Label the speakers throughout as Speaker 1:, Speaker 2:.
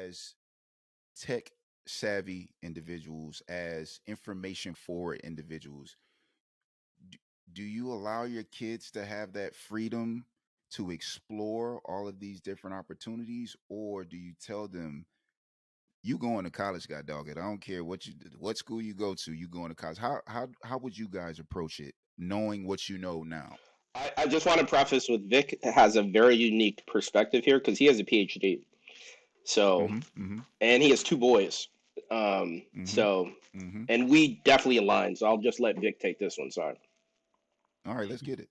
Speaker 1: as tech savvy individuals, as information forward individuals, d- do you allow your kids to have that freedom to explore all of these different opportunities, or do you tell them you going to college, god dog it? I don't care what school you go to, you going to college. How would you guys approach it, knowing what you know now?
Speaker 2: I just want to preface with Vic has a very unique perspective here because he has a PhD. So,
Speaker 1: Mm-hmm. Mm-hmm.
Speaker 2: and he has two boys.
Speaker 1: Mm-hmm.
Speaker 2: So,
Speaker 1: Mm-hmm.
Speaker 2: and we definitely align. So I'll just let Vic take this one. Sorry.
Speaker 1: All right, let's get it.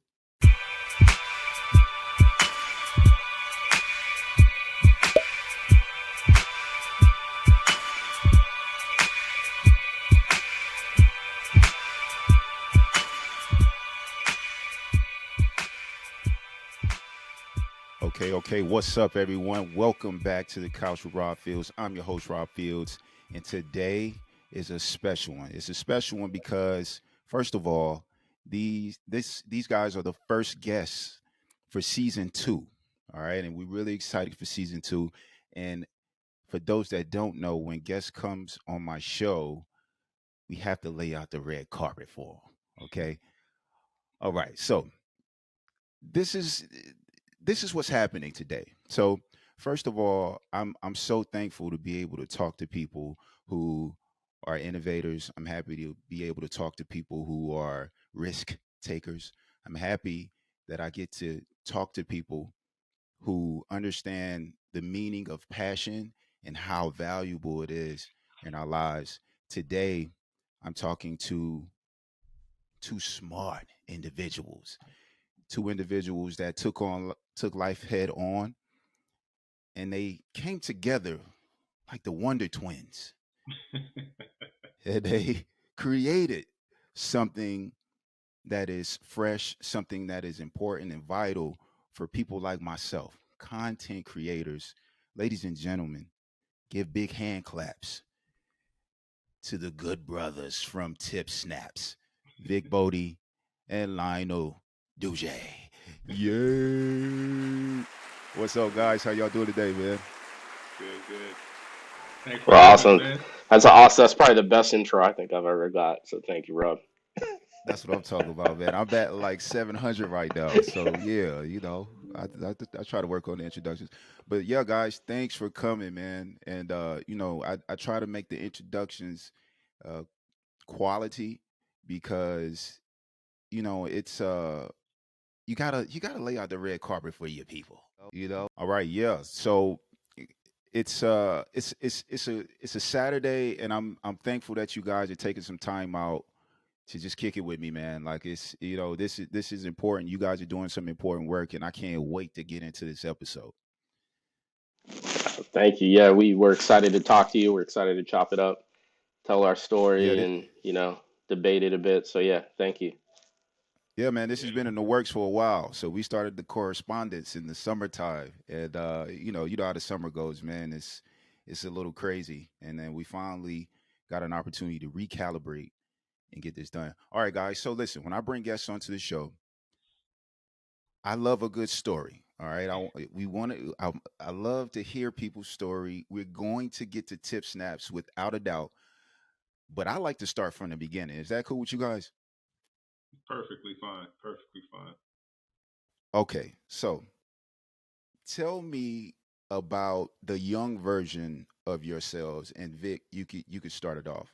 Speaker 1: Okay, okay. What's up, everyone? Welcome back to the Couch with Rob Fields. I'm your host, Rob Fields, and today is a special one. It's a special one because, first of all, these guys are the first guests for season two. All right, and we're really excited for season two. And for those that don't know, when guest comes on my show, we have to lay out the red carpet for 'em, okay. All right, so this is this is what's happening today. So first of all, I'm so thankful to be able to talk to people who are innovators. I'm happy to be able to talk to people who are risk takers. I'm happy that I get to talk to people who understand the meaning of passion and how valuable it is in our lives. Today, I'm talking to two smart individuals, two individuals that took life head on, and they came together like the Wonder Twins, and they created something that is fresh, something that is important and vital for people like myself, content creators. Ladies and gentlemen, give big hand claps to the good brothers from TipSnaps, Vic Bodie and Lionel Duge. Yeah. What's up, guys? How y'all doing today, man?
Speaker 3: Good, good. Thanks for
Speaker 2: Well,
Speaker 3: having us,
Speaker 2: awesome.
Speaker 3: man.
Speaker 2: That's awesome. That's probably the best intro I think I've ever got. So thank you, Rob.
Speaker 1: That's what I'm talking about, man. I'm at like 700 right now. So, yeah, I try to work on the introductions. But, yeah, guys, thanks for coming, man. And, I try to make the introductions uh, quality because, it's you gotta lay out the red carpet for your people. All right, yeah. So it's a Saturday, and I'm thankful that you guys are taking some time out to just kick it with me, man. Like this is important. You guys are doing some important work, and I can't wait to get into this episode.
Speaker 2: Thank you. Yeah, we were excited to talk to you. We're excited to chop it up, tell our
Speaker 1: Yeah,
Speaker 2: story, and debate it a bit. So yeah, thank you.
Speaker 1: yeah, man. This has
Speaker 3: Yeah.
Speaker 1: been in the works for a while. So we started the correspondence in the summertime, and you know how the summer goes, man. It's a little crazy, and then we finally got an opportunity to recalibrate and get this done. All right, guys. So listen, when I bring guests onto the show, I love a good story. All right, we want to. I love to hear people's story. We're going to get to tip snaps without a doubt, but I like to start from the beginning. Is that cool with you guys?
Speaker 3: Perfectly fine. Perfectly fine.
Speaker 1: Okay, so tell me about the young version of yourselves, and Vic, you could start it off.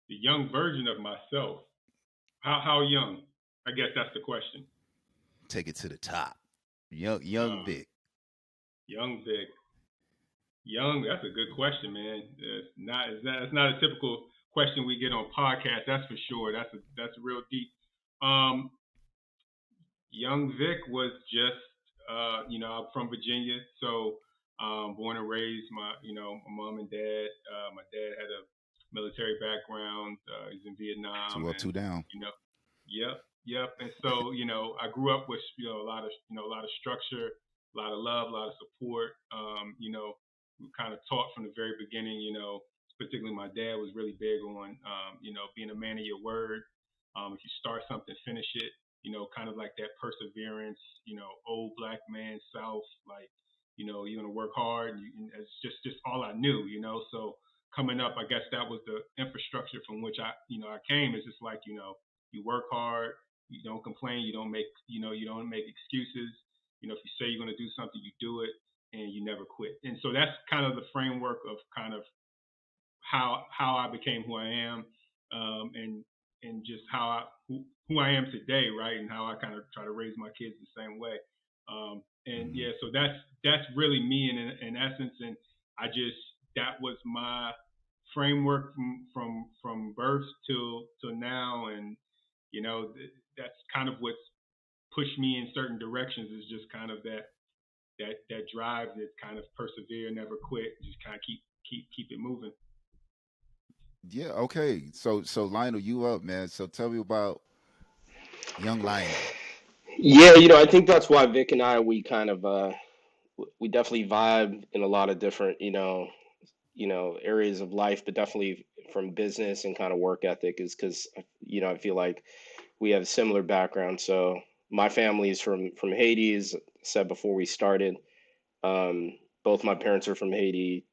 Speaker 3: The young version of myself. How young? I guess that's the question.
Speaker 1: Take it to the top. Young
Speaker 3: Um,
Speaker 1: Vic.
Speaker 3: young Vic. Young. That's a good question, man. It's not a typical question we get on podcasts. That's for sure. That's real deep. Um, young Vic was just I'm from Virginia, so born and raised. My mom and dad. My dad had a military background. He's in Vietnam,
Speaker 1: Two up,
Speaker 3: and
Speaker 1: two down.
Speaker 3: you know, yep, yep. And so I grew up with a lot of structure, a lot of love, a lot of support. We kind of taught from the very beginning. Particularly my dad was really big on being a man of your word. If you start something, finish it. Kind of like that perseverance, old black man South, like, you're gonna work hard. And it's just all I knew, So coming up, I guess that was the infrastructure from which I came. It's just like, you work hard, you don't complain, you don't make excuses. If you say you're gonna do something, you do it, and you never quit. And so that's kind of the framework of kind of how I became who I am, and just who I am today, right? And how I kind of try to raise my kids the same way. And
Speaker 1: Mm-hmm.
Speaker 3: yeah, so that's really me in essence. And I just that was my framework from birth till now, and that's kind of what's pushed me in certain directions. Is just kind of that drive, that kind of persevere, never quit, just kind of keep it moving.
Speaker 1: Yeah. Okay. So Lionel, you up, man? So tell me about young Lionel.
Speaker 2: Yeah, I think that's why Vic and I we kind of we definitely vibe in a lot of different, areas of life, but definitely from business and kind of work ethic is because I feel like we have similar backgrounds. So my family is from Haiti, as I said before we started. Both my parents are from Haiti.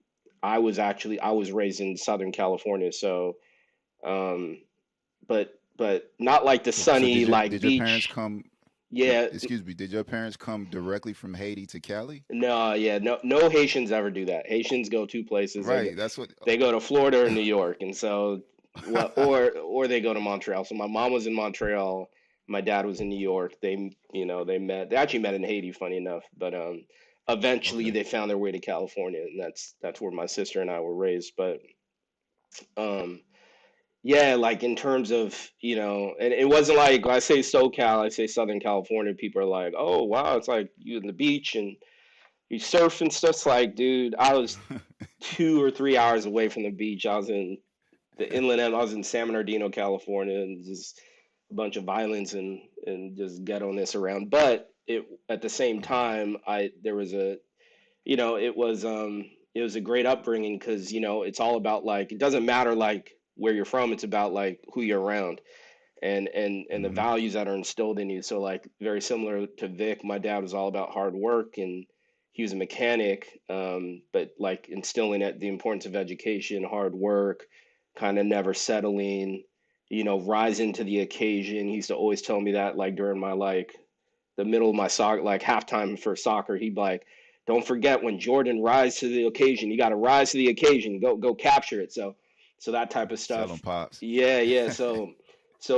Speaker 2: I was raised in Southern California, so um, but not like the
Speaker 1: So
Speaker 2: sunny like
Speaker 1: did your parents
Speaker 2: beach.
Speaker 1: come?
Speaker 2: Yeah,
Speaker 1: Excuse me. Did your parents come directly from Haiti to Cali?
Speaker 2: no, yeah, no Haitians ever do that. Haitians go two places.
Speaker 1: Right. That's what.
Speaker 2: They go to Florida or New York, and so what or they go to Montreal. So my mom was in Montreal, my dad was in New York. They met. They actually met in Haiti, funny enough, but eventually
Speaker 1: Okay.
Speaker 2: they found their way to California, and that's where my sister and I were raised. But um, yeah, like in terms of, and it wasn't like when I say SoCal, I say Southern California. People are like, "Oh, wow, it's like you in the beach and you surf and stuff." It's like, dude, I was 2 or 3 hours away from the beach. I was in the inland end. I was in San Bernardino, California, and just a bunch of violence and just ghetto-ness around. But it at the same
Speaker 1: Okay.
Speaker 2: time, I there was a it was a great upbringing because it's all about like it doesn't matter like where you're from. It's about like who you're around and the
Speaker 1: Mm-hmm.
Speaker 2: values that are instilled in you. So like very similar to Vic, my dad was all about hard work and he was a mechanic, but like instilling at the importance of education, hard work, kind of never settling, rising to the occasion. He used to always tell me that like during my like the middle of my soccer, like halftime for soccer, he'd be like, "Don't forget when Jordan rise to the occasion. You got to rise to the occasion. Go capture it." So that type of
Speaker 1: Tell them
Speaker 2: stuff.
Speaker 1: pops.
Speaker 2: Yeah, yeah. So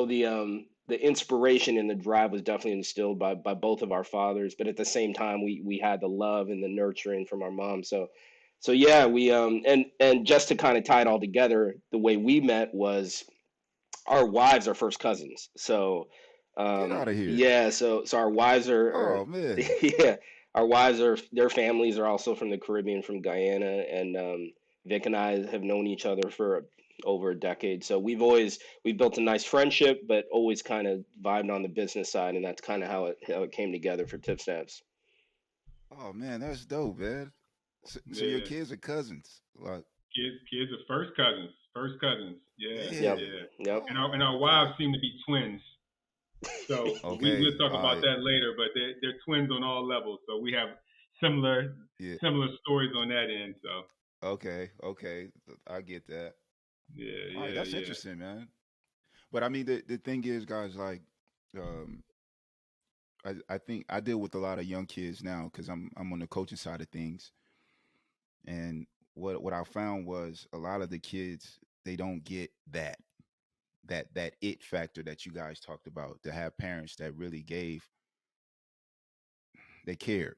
Speaker 2: the inspiration and the drive was definitely instilled by both of our fathers, but at the same time we had the love and the nurturing from our mom. So yeah, we and just to kind of tie it all together, the way we met was our wives are first cousins. So
Speaker 1: Get out of here.
Speaker 2: yeah, so our wives are
Speaker 1: Oh man.
Speaker 2: yeah, our wives are their families are also from the Caribbean, from Guyana, and Vic and I have known each other for over a decade. So we've built a nice friendship, but always kind of vibed on the business side, and that's kind of how it came together for TipSnaps.
Speaker 1: Oh man, that's dope, man. So your
Speaker 3: Yeah,
Speaker 1: kids are cousins. Like,
Speaker 3: kids are first cousins. Yeah,
Speaker 2: Yep,
Speaker 1: damn.
Speaker 3: yeah.
Speaker 2: yep.
Speaker 3: And our
Speaker 1: Okay.
Speaker 3: wives seem to be twins. So we'll
Speaker 1: Okay.
Speaker 3: talk
Speaker 1: All
Speaker 3: about
Speaker 1: right.
Speaker 3: that later. But they're twins on all levels. So we have similar
Speaker 1: Yeah.
Speaker 3: similar stories on that end. So
Speaker 1: Okay. Okay. I get that.
Speaker 3: yeah,
Speaker 1: All right.
Speaker 3: yeah,
Speaker 1: That's
Speaker 3: yeah,
Speaker 1: interesting, man. But I mean, the thing is, guys, like, um, I think I deal with a lot of young kids now because I'm on the coaching side of things, and what I found was a lot of the kids, they don't get that it factor that you guys talked about, to have parents that really gave, they cared,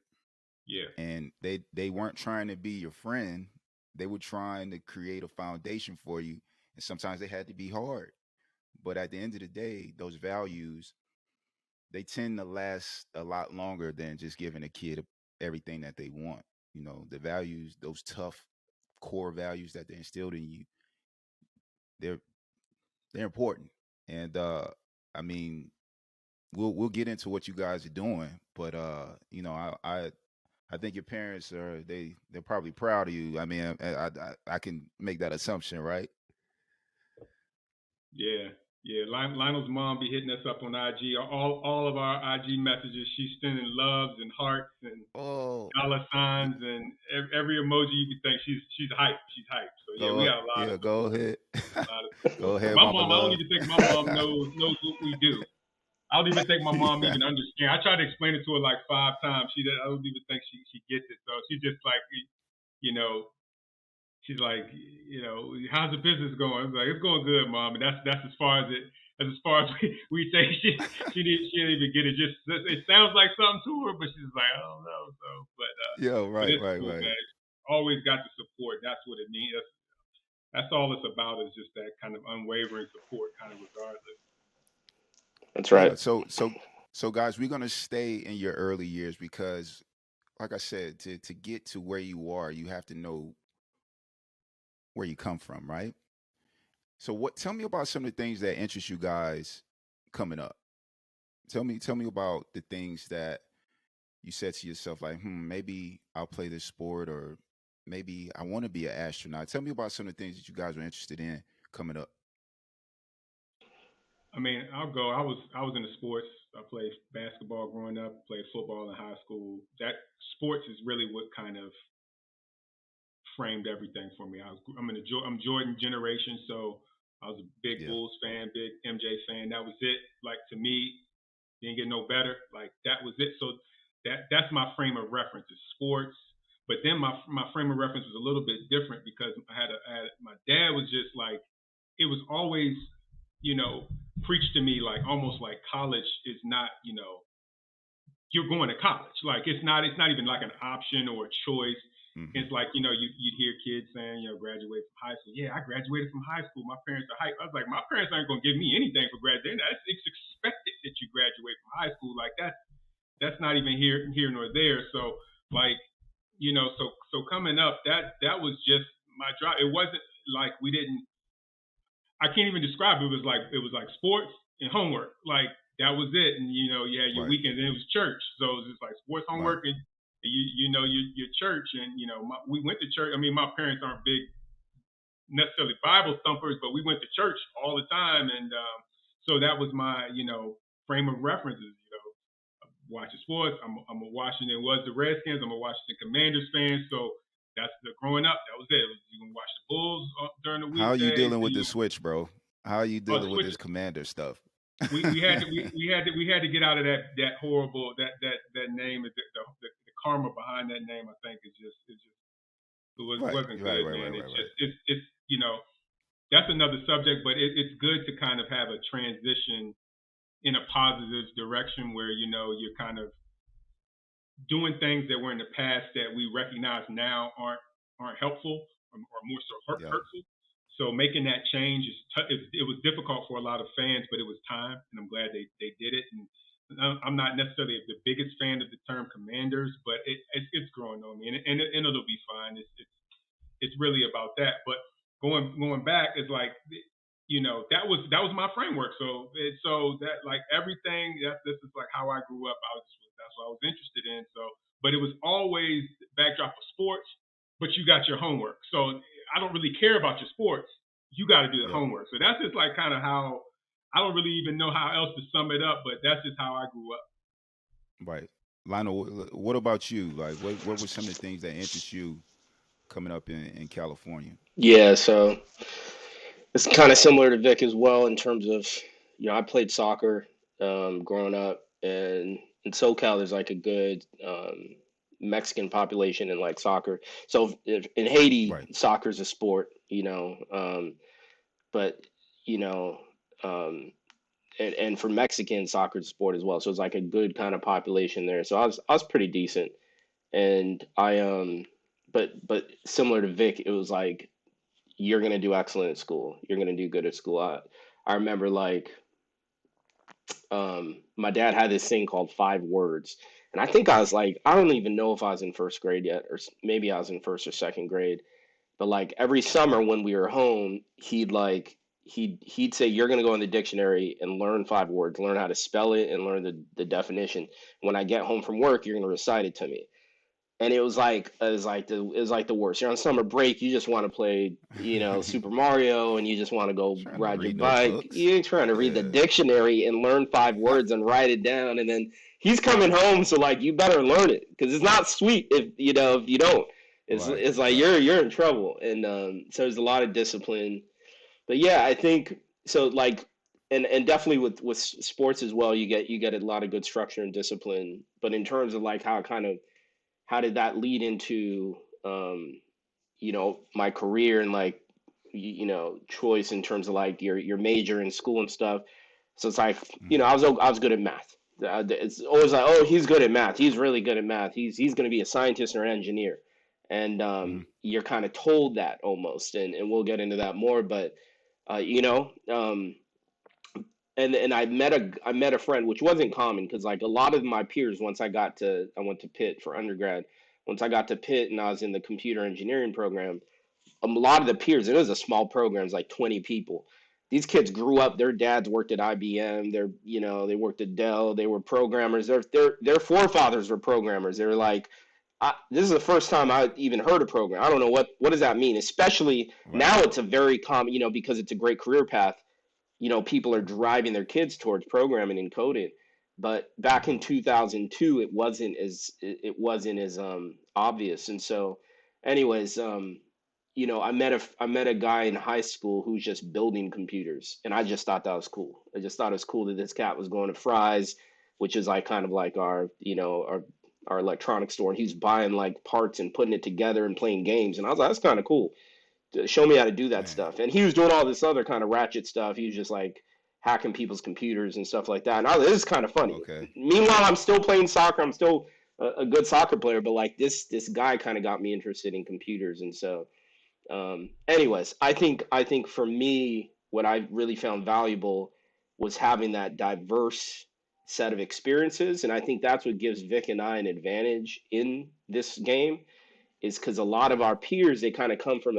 Speaker 3: yeah,
Speaker 1: and they weren't trying to be your friend. They were trying to create a foundation for you, and sometimes they had to be hard. But at the end of the day, those values, they tend to last a lot longer than just giving a kid everything that they want. The values, those tough core values that they instilled in you, they're they're important. And I mean, we'll get into what you guys are doing, but I think your parents are, they're probably proud of you. I mean, I can make that assumption, right?
Speaker 3: yeah. Yeah, Lionel's mom be hitting us up on IG. All of our IG messages, she's sending loves and hearts and
Speaker 1: Oh,
Speaker 3: dollar signs and every emoji you can think. She's hype. She's hype. So yeah, we
Speaker 1: go
Speaker 3: got a lot of
Speaker 1: yeah, go
Speaker 3: support.
Speaker 1: ahead.
Speaker 3: A lot of
Speaker 1: Go
Speaker 3: support.
Speaker 1: ahead,
Speaker 3: My
Speaker 1: Mama
Speaker 3: mom, I don't
Speaker 1: Love.
Speaker 3: even think my mom knows what we do. I don't even think my mom
Speaker 1: Yeah.
Speaker 3: even understands. I tried to explain it to her like 5 times. I don't even think she gets it. So she's just like, you know, she's like, how's the business going? I was like, it's going good, mom. And that's as far as it. As far as we say, she didn't even get it. Just it sounds like something to her, but she's like, I don't know. So,
Speaker 1: Yeah,
Speaker 3: but
Speaker 1: right,
Speaker 3: it's
Speaker 1: right,
Speaker 3: cool,
Speaker 1: right.
Speaker 3: man. Always got the support. That's what it means. That's all it's about. Is just that kind of unwavering support, kind of regardless.
Speaker 2: That's
Speaker 1: Yeah,
Speaker 2: right.
Speaker 1: so guys, we're gonna stay in your early years because like I said, to get to where you are, you have to know where you come from, right? So what tell me about some of the things that interest you guys coming up. Tell me about the things that you said to yourself like, maybe I'll play this sport or maybe I want to be an astronaut. Tell me about some of the things that you guys were interested in coming up.
Speaker 3: I mean, I'll go. I was into sports. I played basketball growing up. Played football in high school. That sports is really what kind of framed everything for me. I'm Jordan generation, so I was a big
Speaker 1: Yeah.
Speaker 3: Bulls fan, big MJ fan. That was it. Like to me, didn't get no better. Like that was it. So that's my frame of reference is sports. But then my frame of reference was a little bit different because my dad was just like it was always preached to me like almost like college is not you're going to college. Like it's not even like an option or a choice.
Speaker 1: Hmm.
Speaker 3: It's like, you'd hear kids saying, graduate from high school. Yeah, I graduated from high school. My parents are hype. I was like, my parents aren't gonna give me anything for graduating. It's expected that you graduate from high school. Like that's not even here nor there. So like, so coming up, that was just my drive. It wasn't like we didn't I can't even describe it. It was like sports and homework. Like that was it. And you had your
Speaker 1: Right.
Speaker 3: weekends and it was church. So it was just like sports,
Speaker 1: Right.
Speaker 3: homework, and your church. And we went to church. I mean, my parents aren't big necessarily Bible thumpers, but we went to church all the time. And so that was my frame of references. Watching sports. I'm a Washington was the Redskins. I'm a Washington Commanders fan. So that's the growing up. That was it. You can watch the Bulls during the
Speaker 1: How are you
Speaker 3: weekdays.
Speaker 1: dealing
Speaker 3: And
Speaker 1: with the switch, bro? How are you dealing with
Speaker 3: switch
Speaker 1: this commander stuff?
Speaker 3: we had to get out of that horrible that name the karma behind that name. I think
Speaker 1: Right.
Speaker 3: wasn't
Speaker 1: Right,
Speaker 3: good,
Speaker 1: right, right,
Speaker 3: man.
Speaker 1: right, right.
Speaker 3: It's that's another subject, but it's good to kind of have a transition in a positive direction where you're kind of doing things that were in the past that we recognize now aren't helpful or more so
Speaker 1: Yeah.
Speaker 3: hurtful. So making that change it was difficult for a lot of fans, but it was time, and I'm glad they did it. And I'm not necessarily the biggest fan of the term commanders, but it's growing on me, and it'll be fine. It's really about that. But going back is like that was my framework. So that like everything this is like how I grew up. That's what I was interested in. So but it was always backdrop of sports. But you got your homework. So I don't really care about your sports. You got to do the
Speaker 1: Yep.
Speaker 3: homework. So that's just like kind of how I don't really even know how else to sum it up. But that's just how I grew up.
Speaker 1: Right. Lionel, what about you? Like, what were some of the things that interest you coming up in California?
Speaker 2: Yeah, so it's kind of similar to Vic as well in terms of, I played soccer growing up, and in SoCal there's like a good Mexican population in like soccer. So in Haiti,
Speaker 1: Right.
Speaker 2: soccer is a sport, but you know, um, and for Mexicans, soccer is a sport as well. So it's like a good kind of population there. So I was pretty decent, and but similar to Vic, it was like you're gonna do excellent at school. You're gonna do good at school. I remember like my dad had this thing called 5 words, and I think I was like I don't even know if I was in first grade yet, or maybe I was in first or second grade. But like every summer when we were home, he'd say you're gonna go in the dictionary and learn 5 words, learn how to spell it, and learn the definition. When I get home from work, you're gonna recite it to me. and it was like the worst. You're on summer break, you just want to play, Super Mario, and you just want to go
Speaker 1: Trying to
Speaker 2: ride your
Speaker 1: read no
Speaker 2: bike.
Speaker 1: books.
Speaker 2: You ain't trying to read the
Speaker 1: Yeah.
Speaker 2: dictionary and learn 5 words and write it down, and then he's coming home, so like you better learn it because it's not sweet if you don't.
Speaker 1: Right.
Speaker 2: It's like
Speaker 1: Right.
Speaker 2: you're in trouble, and so there's a lot of discipline. But yeah, I think so. Like, and definitely with sports as well, you get a lot of good structure and discipline. But in terms of like how did that lead into um, my career and like choice in terms of like your major in school and stuff. So it's like
Speaker 1: Hmm.
Speaker 2: I was good at math. It's always like, oh, he's good at math. He's really good at math. He's going to be a scientist or an engineer, and
Speaker 1: Hmm.
Speaker 2: you're kind of told that almost, and we'll get into that more. But uh, you know, um, and I met a friend, which wasn't common because like a lot of my peers, I went to Pitt for undergrad. Once I got to Pitt and I was in the computer engineering program, a lot of the peers, and it was a small program, it's like 20 people. These kids grew up, their dads worked at IBM, they worked at Dell, they were programmers. Their forefathers were programmers. They were like, this is the first time I even heard of program. I don't know what does that mean, especially
Speaker 1: Right.
Speaker 2: now it's a very common, because it's a great career path. People are driving their kids towards programming and coding. But back in
Speaker 1: Hmm.
Speaker 2: 2002, it wasn't as obvious. And so, anyways, I met a guy in high school who's just building computers, and I just thought that was cool. I just thought it was cool that this cat was going to Fry's, which is like kind of like our electronic store, and he's buying like parts and putting it together and playing games, and I was like, that's kind of cool to show me how to do that
Speaker 1: Man.
Speaker 2: stuff. And he was doing all this other kind of ratchet stuff. He was just like hacking people's computers and stuff like that. And I was, this is kind of funny.
Speaker 1: Okay.
Speaker 2: Meanwhile, I'm still playing soccer. I'm still a good soccer player, but like this guy kind of got me interested in computers. And so, anyways, I think for me, what I really found valuable was having that diverse set of experiences, and I think that's what gives Vic and I an advantage in this game is because a lot of
Speaker 1: Right.
Speaker 2: our peers they kind of come from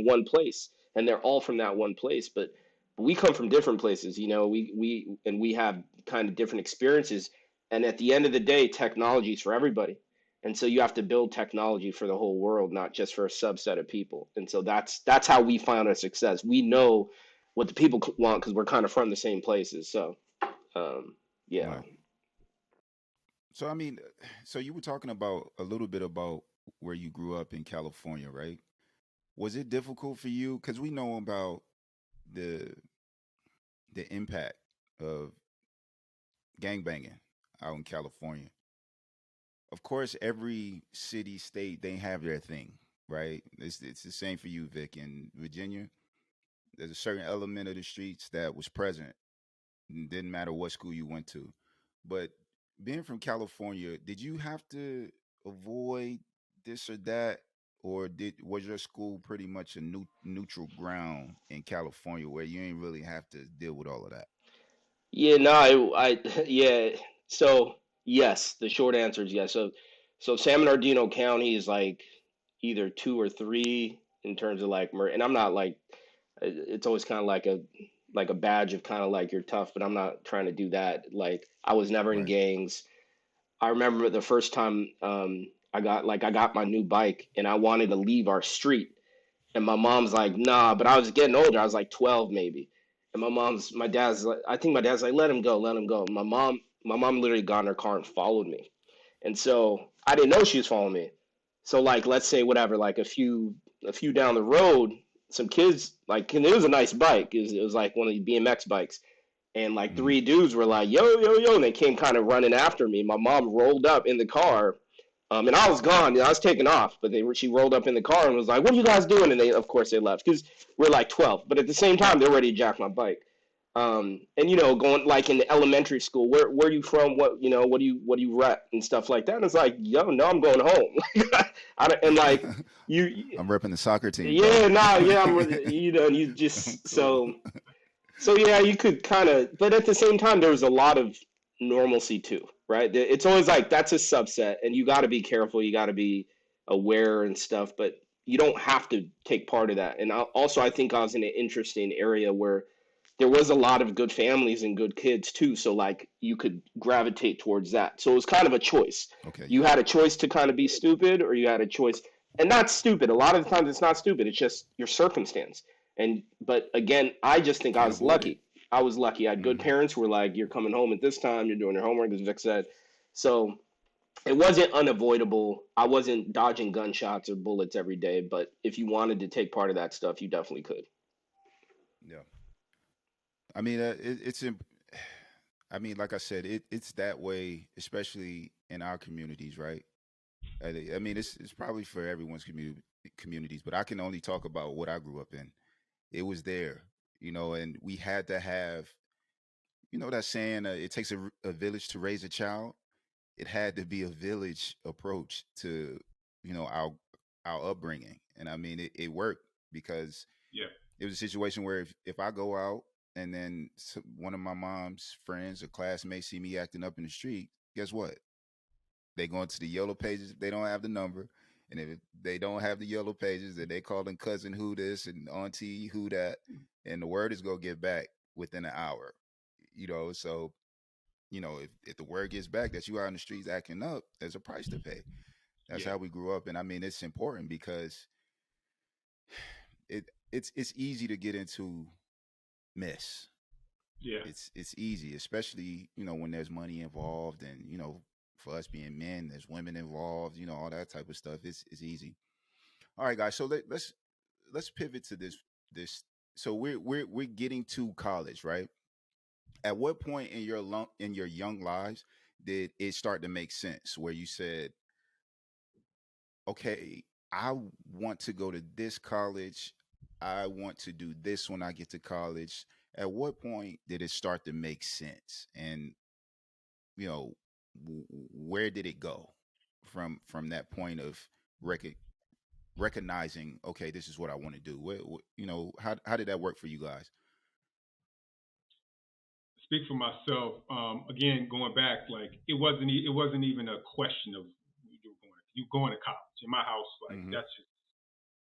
Speaker 2: one place and they're all from that one place, but we come from different places. We have kind of different experiences, and at the end of the day, technology is for everybody, and so you have to build technology for the whole world, not just for a subset of people. And so that's how we find our success. We know what the people want because we're kind of from the same places. So um, yeah.
Speaker 1: Right. So I mean, so you were talking about a little bit about where you grew up in California, right? Was it difficult for you? Because we know about the the impact of gangbanging out in California. Of course, every city, state, they have their thing, right? It's the same for you, Vic. In Virginia, there's a certain element of the streets that was present. It didn't matter what school you went to. But being from California, did you have to avoid this or that? Or was your school pretty much a neutral ground in California where you ain't really have to deal with all of that?
Speaker 2: Yeah, no, yeah. So yes, the short answer is yes. So San Bernardino County is like either two or three in terms of like and I'm not like it's always kind of like a badge of kind of like you're tough, but I'm not trying to do that. Like I was never in
Speaker 1: Right.
Speaker 2: gangs. I remember the first time I got my new bike and I wanted to leave our street and my mom's like, nah, but I was getting older. I was like 12 maybe. And my dad's like, I think my dad's like, let him go, let him go. My mom literally got in her car and followed me. And so I didn't know she was following me. So like, let's say whatever, like a few down the road, some kids like, and it was a nice bike. It was like one of the BMX bikes. And like
Speaker 1: Hmm.
Speaker 2: three dudes were like, yo, yo, yo, and they came kind of running after me. My mom rolled up in the car, and I was gone. I was taking off, but she rolled up in the car and was like, "What are you guys doing?" And of course, they left because we're like 12. But at the same time, they're ready to jack my bike. And going like in elementary school, where are you from? What do you rep and stuff like that. And it's like, yo, no, I'm going home. And like you,
Speaker 1: I'm repping the soccer team, bro.
Speaker 2: yeah, nah, yeah, I'm really, and you
Speaker 1: I'm
Speaker 2: just
Speaker 1: cool.
Speaker 2: so yeah, you could kind of, but at the same time, there was a lot of normalcy too, right? It's always like that's a subset, and you got to be careful, you got to be aware and stuff, but you don't have to take part of that. And also, I think I was in an interesting area where there was a lot of good families and good kids too. So like you could gravitate towards that. So it was kind of a choice.
Speaker 1: Okay,
Speaker 2: You
Speaker 1: yeah.
Speaker 2: had a choice to kind of be stupid, or you had a choice, and not stupid. A lot of the times it's not stupid. It's just your circumstance. And but again, I just
Speaker 1: You
Speaker 2: think I
Speaker 1: can't
Speaker 2: was
Speaker 1: avoid it.
Speaker 2: lucky. I was lucky. I had good
Speaker 1: Hmm.
Speaker 2: parents who were like, "You're coming home at this time. You're doing your homework," as Vic said. So it wasn't unavoidable. I wasn't dodging gunshots or bullets every day. But if you wanted to take part of that stuff, you definitely could.
Speaker 1: Yeah. I mean, it's I mean, like I said, it's that way, especially in our communities, right? I mean, it's probably for everyone's communities, but I can only talk about what I grew up in. It was there, and we had to have, that saying, it takes a village to raise a child. It had to be a village approach to, our upbringing, and I mean, it worked because
Speaker 3: Yeah.
Speaker 1: it was a situation where if I go out and then one of my mom's friends or classmates see me acting up in the street, guess what? They go into the yellow pages if they don't have the number. And if they don't have the yellow pages, then they call them cousin who this and auntie who that. And the word is going to get back within an hour. So, if the word gets back that you are in the streets acting up, there's a price to pay. That's
Speaker 3: Yeah.
Speaker 1: how we grew up. And I mean, it's important because it's easy to get into mess.
Speaker 3: Yeah.
Speaker 1: It's easy, especially when there's money involved, and for us being men, there's women involved, all that type of stuff. It's easy. All right, guys. So let's pivot to this. So we're getting to college, right? At what point in your young lives did it start to make sense where you said, okay, I want to go to this college. I want to do this when I get to college. At what point did it start to make sense? And you know, where did it go from that point of rec- recognizing, okay, this is what I want to do? How did that work for you guys?
Speaker 3: Speak for myself. Again, going back, like it wasn't even a question of you going to college. In my house, like
Speaker 1: Hmm.
Speaker 3: that's just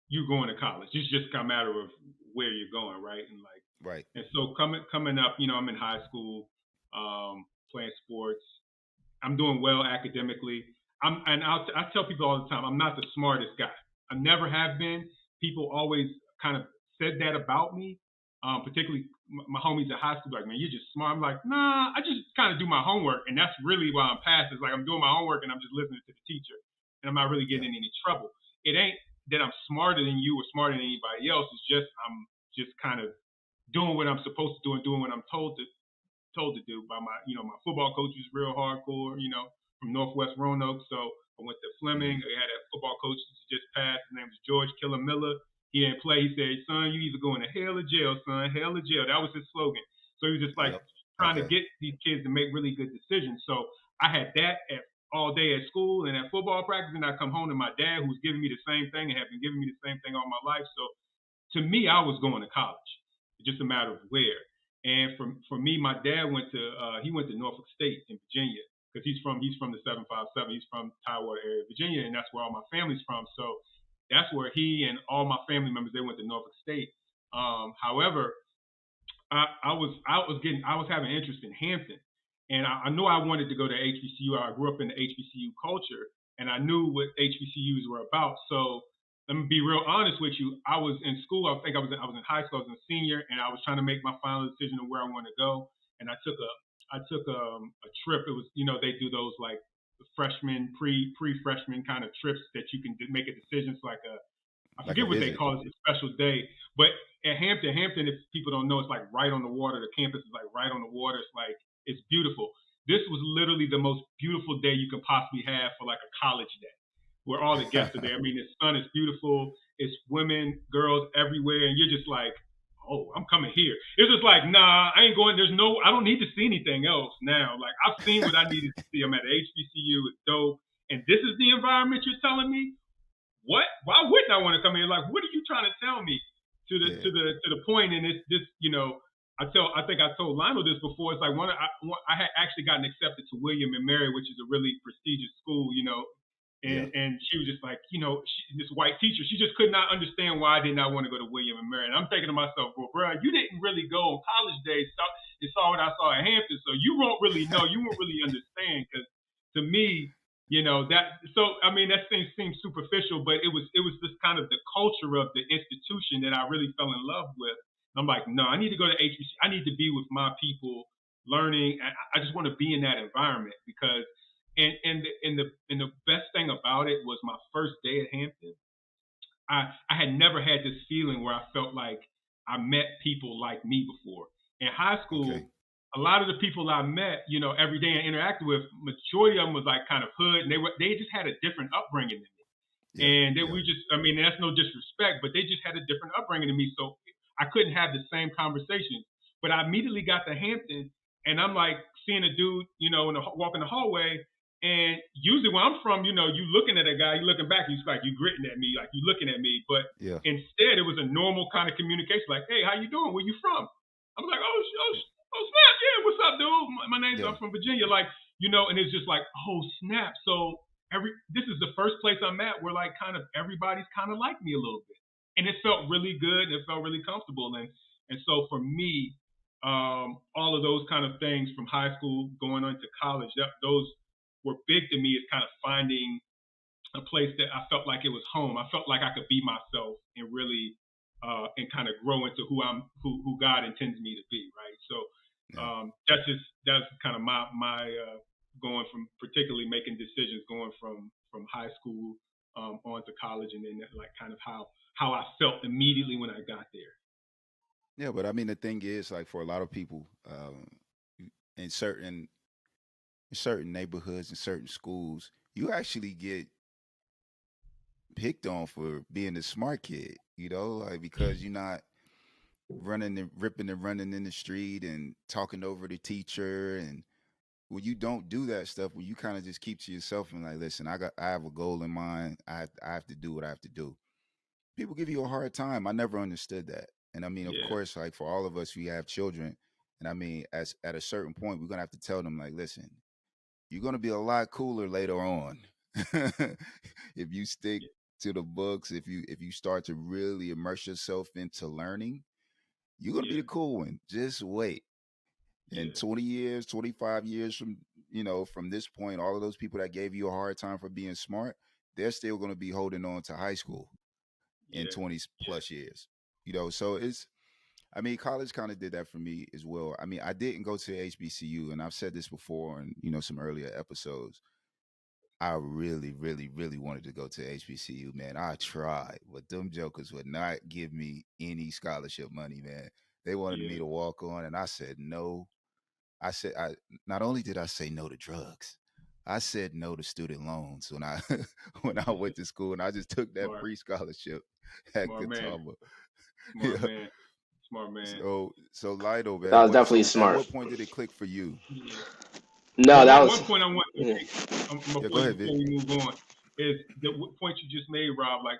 Speaker 3: you going to college. It's just a matter of where you're going, right? And like,
Speaker 1: Right.
Speaker 3: and so coming up, I'm in high school, playing sports. I'm doing well academically. I tell people all the time, I'm not the smartest guy. I never have been. People always kind of said that about me, particularly my homies at high school. Like, man, you're just smart. I'm like, nah, I just kind of do my homework, and that's really why I'm passing. It's like I'm doing my homework and I'm just listening to the teacher, and I'm not really
Speaker 1: Yeah.
Speaker 3: getting in any trouble. It ain't that I'm smarter than you or smarter than anybody else. It's just I'm just kind of doing what I'm supposed to do and doing what I'm told to do by my football coach was real hardcore, from Northwest Roanoke. So I went to Fleming.
Speaker 1: Hmm.
Speaker 3: I had a football coach that just passed. His name was George Killer Miller. He didn't play. He said, "Son, you either going to hell or jail, son. Hell or jail." That was his slogan. So he was just like
Speaker 1: Yep.
Speaker 3: trying to
Speaker 1: Okay.
Speaker 3: get these kids to make really good decisions. So I had that all day at school and at football practice, and I come home to my dad, who was giving me the same thing and had been giving me the same thing all my life. So to me, I was going to college. It's just a matter of where. And for me, my dad went to Norfolk State in Virginia because he's from the 757. He's from Tidewater area, Virginia, and that's where all my family's from. So that's where he and all my family members they went to Norfolk State. However, I was having interest in Hampton, and I knew I wanted to go to HBCU. I grew up in the HBCU culture, and I knew what HBCUs were about. So let me be real honest with you. I was in school. I was in high school. I was a senior, and I was trying to make my final decision of where I want to go. And I took a trip. It was they do those like freshman pre freshman kind of trips that you can make a decision. It's like a I
Speaker 1: Like a
Speaker 3: forget what they
Speaker 1: visit.
Speaker 3: call it, a special day. But at Hampton, if people don't know, it's like right on the water. The campus is like right on the water. It's beautiful. This was literally the most beautiful day you could possibly have for like a college day, where all the guests are there. I mean, the sun is beautiful. It's women, girls everywhere, and you're just like, oh, I'm coming here. It's just like, nah, I ain't going. I don't need to see anything else now. Like I've seen what I needed to see. I'm at HBCU. It's dope, and this is the environment you're telling me what? Why wouldn't I want to come here? Like, what are you trying to tell me? To the
Speaker 1: Yeah.
Speaker 3: to the to the point, and it's this, I think I told Lionel this before. It's like I had actually gotten accepted to William and Mary, which is a really prestigious school,
Speaker 1: Yeah.
Speaker 3: And she was just like, this white teacher, she just could not understand why I did not want to go to William and Mary. And I'm thinking to myself, well, bro, you didn't really go on college days and saw what I saw at Hampton, so you won't really know, you won't really understand. Because to me, that. So I mean, that thing seems superficial, but it was this kind of the culture of the institution that I really fell in love with. And I'm like, no, I need to go to HBC. I need to be with my people, learning. I just want to be in that environment because and the best thing about it was my first day at Hampton. I had never had this feeling where I felt like I met people like me before. In high
Speaker 1: Okay.
Speaker 3: school, a lot of the people I met, every day and interacted with, majority of them was like kind of hood, and they just had a different upbringing than me.
Speaker 1: Yeah.
Speaker 3: And
Speaker 1: Yeah.
Speaker 3: I mean, that's no disrespect, but they just had a different upbringing than me. So I couldn't have the same conversations. But I immediately got to Hampton and I'm like seeing a dude, walking the hallway. And usually where I'm from, you looking at a guy, you looking back, he's like, you gritting at me, like you looking at me. But
Speaker 1: Yeah.
Speaker 3: instead, it was a normal kind of communication, like, hey, how you doing? Where you from? I'm like, oh, snap, yeah, what's up, dude? My name's,
Speaker 1: Yeah.
Speaker 3: I'm from Virginia, like, and it's just like, oh, snap. So this is the first place I'm at where like kind of everybody's kind of like me a little bit, and it felt really good. And it felt really comfortable, and so for me, all of those kind of things from high school going on to college, those were big to me. Is kind of finding a place that I felt like it was home. I felt like I could be myself and really and kind of grow into who God intends me to be, right? So
Speaker 1: Yeah.
Speaker 3: that's kind of my going from particularly making decisions going from high school on to college, and then like kind of how I felt immediately when I got there.
Speaker 1: Yeah. But I mean, the thing is, like, for a lot of people, in certain neighborhoods and certain schools, you actually get picked on for being a smart kid. Like, because you're not running and ripping and running in the street and talking over the teacher. And when you don't do that stuff, when you kind of just keep to yourself and like, listen, I have a goal in mind. I have to do what I have to do. People give you a hard time. I never understood that. And I mean, of
Speaker 3: Yeah,
Speaker 1: course, like, for all of us, we have children. And I mean, as at a certain point, we're gonna have to tell them, like, listen, you're gonna be a lot cooler later on if you stick to the books. If you start to really immerse yourself into learning, you're gonna be
Speaker 3: yeah,
Speaker 1: the cool one. Just wait. In
Speaker 3: yeah,
Speaker 1: 20 years, 25 years from this point, all of those people that gave you a hard time for being smart, they're still going to be holding on to high school in
Speaker 3: yeah,
Speaker 1: 20
Speaker 3: yeah,
Speaker 1: plus years. So I mean, college kind of did that for me as well. I mean, I didn't go to HBCU, and I've said this before in some earlier episodes. I really, really, really wanted to go to HBCU, man. I tried, but them jokers would not give me any scholarship money, man. They wanted me
Speaker 3: yeah,
Speaker 1: to walk on, and I said no. I not only did I say no to drugs, I said no to student loans when I when I went to school, and I just took that
Speaker 3: smart,
Speaker 1: free scholarship at
Speaker 3: smart man,
Speaker 1: Catawba.
Speaker 3: smart
Speaker 1: Yeah.
Speaker 3: man, smart man.
Speaker 1: So Lido,
Speaker 2: That
Speaker 1: man.
Speaker 2: was definitely
Speaker 1: At
Speaker 2: smart.
Speaker 1: what point did it click for you?
Speaker 3: Yeah.
Speaker 2: No,
Speaker 3: Well,
Speaker 2: that
Speaker 3: one
Speaker 2: was.
Speaker 3: point I want to
Speaker 2: Yeah.
Speaker 3: make
Speaker 1: Yeah, go ahead,
Speaker 3: before
Speaker 1: Vic.
Speaker 3: we move on is the point you just made, Rob. Like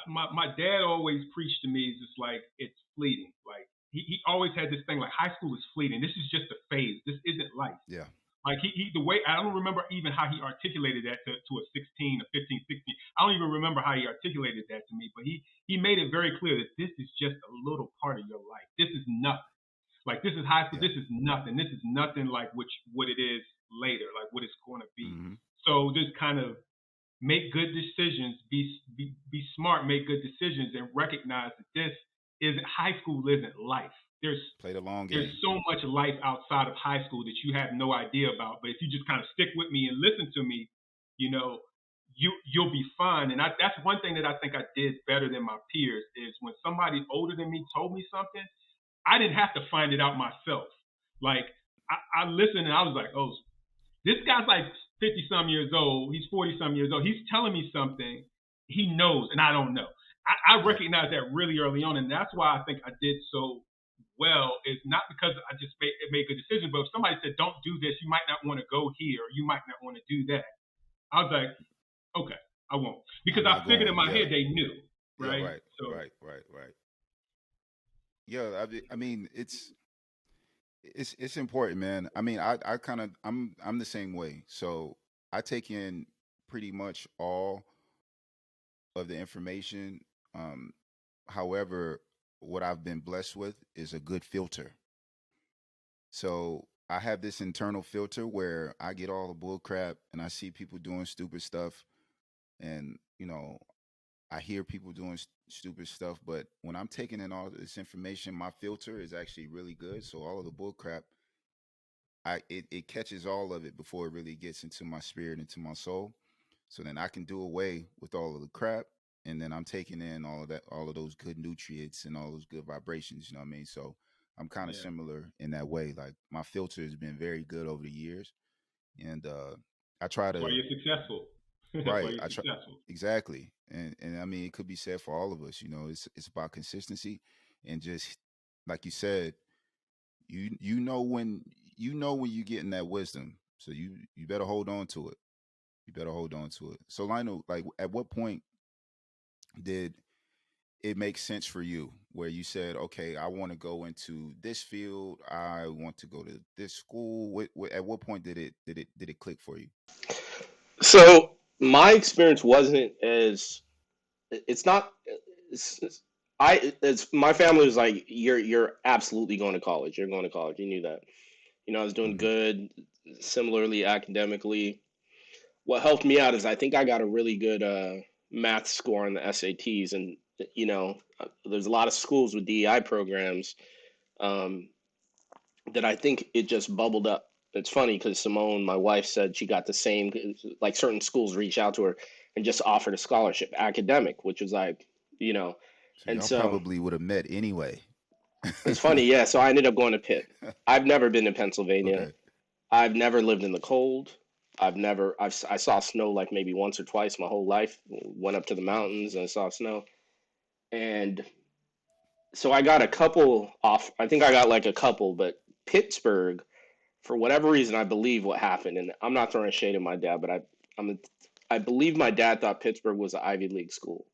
Speaker 3: my dad always preached to me, is just like it's fleeting. Like he always had this thing like high school is fleeting. This is just a phase. This isn't life.
Speaker 1: Yeah,
Speaker 3: Like the way I don't remember even how he articulated that to a 16, a 15, 16. I don't even remember how he articulated that to me, but he made it very clear that this is just a little part of your life. This is nothing. Like this is high school.
Speaker 1: yeah.
Speaker 3: This is nothing. This is nothing like what it is later, like what it's going to be.
Speaker 1: Mm-hmm.
Speaker 3: So just kind of make good decisions, be smart, make good decisions, and recognize that this isn't high school isn't life. There's
Speaker 1: Play the long
Speaker 3: there's
Speaker 1: game.
Speaker 3: so much life outside of high school that you have no idea about. But if you just kind of stick with me and listen to me, you know, you'll be fine. And that's one thing that I think I did better than my peers is when somebody older than me told me something, I didn't have to find it out myself. Like I listened and I was like, oh, this guy's like 50 some years old. He's 40 some years old. He's telling me something he knows and I don't know. I
Speaker 1: Yep.
Speaker 3: recognize that really early on, and that's why I think I did so well. Is not because I just made good decisions, but if somebody said don't do this, you might not want to go here, or you might not want to do that. I was like, okay, I won't, because
Speaker 1: I'm
Speaker 3: I
Speaker 1: not
Speaker 3: figured in
Speaker 1: going.
Speaker 3: my
Speaker 1: Yeah.
Speaker 3: head they knew,
Speaker 1: Yeah.
Speaker 3: right?
Speaker 1: Right.
Speaker 3: So
Speaker 1: Right. Right. Right. Yeah. I mean, it's important, man. I mean, I'm the same way. So I take in pretty much all of the information. Um, However, what I've been blessed with is a good filter. So I have this internal filter where I get all the bull crap and I see people doing stupid stuff, and I hear people doing stupid stuff. But when I'm taking in all this information, my filter is actually really good. So all of the bull crap, it catches all of it before it really gets into my spirit, into my soul. So then I can do away with all of the crap, and then I'm taking in all of that, all of those good nutrients and all those good vibrations. You know what I mean? So I'm kind of
Speaker 3: Yeah.
Speaker 1: similar in that way. Like my filter has been very good over the years, and I try
Speaker 3: That's why
Speaker 1: to
Speaker 3: you're successful. That's why
Speaker 1: right.
Speaker 3: you're
Speaker 1: I try
Speaker 3: successful.
Speaker 1: exactly, and I mean it could be said for all of us. It's about consistency and just like you said, you know when you getting that wisdom, so you better hold on to it. You better hold on to it. So Lionel, like, at what point did it make sense for you where you said, okay, I want to go into this field, I want to go to this school? At what point did it click for you?
Speaker 2: So my experience wasn't as it's not it's, it's my family was like you're absolutely going to college. You're going to college. You knew that. I was doing
Speaker 1: Hmm.
Speaker 2: good similarly academically. What helped me out is I think I got a really good math score on the SATs, and there's a lot of schools with DEI programs um, that I think it just bubbled up. It's funny because Simone, my wife, said she got the same, like certain schools reach out to her and just offered a scholarship, academic, which was like, you know,
Speaker 1: So
Speaker 2: and
Speaker 1: y'all
Speaker 2: so
Speaker 1: probably would have met anyway.
Speaker 2: it's funny, yeah. So I ended up going to Pitt. I've never been to Pennsylvania.
Speaker 1: Okay.
Speaker 2: I've never lived in the cold. I saw snow like maybe once or twice my whole life. Went up to the
Speaker 1: Wow.
Speaker 2: mountains and saw snow. And so I got a couple off. I think I got like a couple, but Pittsburgh, for whatever reason, I believe what happened, and I'm not throwing shade at my dad, but I'm I believe my dad thought Pittsburgh was an Ivy League school,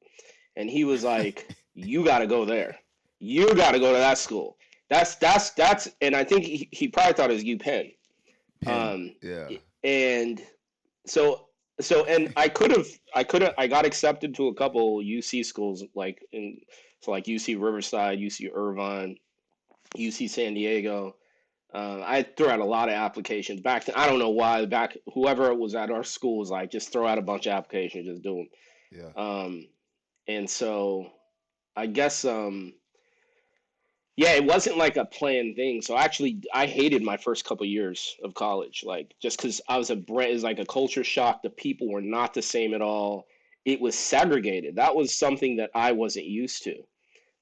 Speaker 2: and he was like, "You got to go there. You got to go to that school. That's." And I think he probably thought it was UPenn.
Speaker 1: Pen.
Speaker 2: Um,
Speaker 1: Yeah.
Speaker 2: and so and I got accepted to a couple UC schools like UC Riverside, UC Irvine, UC San Diego. I threw out a lot of applications back then. I don't know why. Back whoever was at our school was like, just throw out a bunch of applications, just do
Speaker 1: Yeah.
Speaker 2: them. And so I guess yeah, it wasn't like a planned thing. So actually, I hated my first couple years of college, like just because I was it was like a culture shock. The people were not the same at all. It was segregated. That was something that I wasn't used to.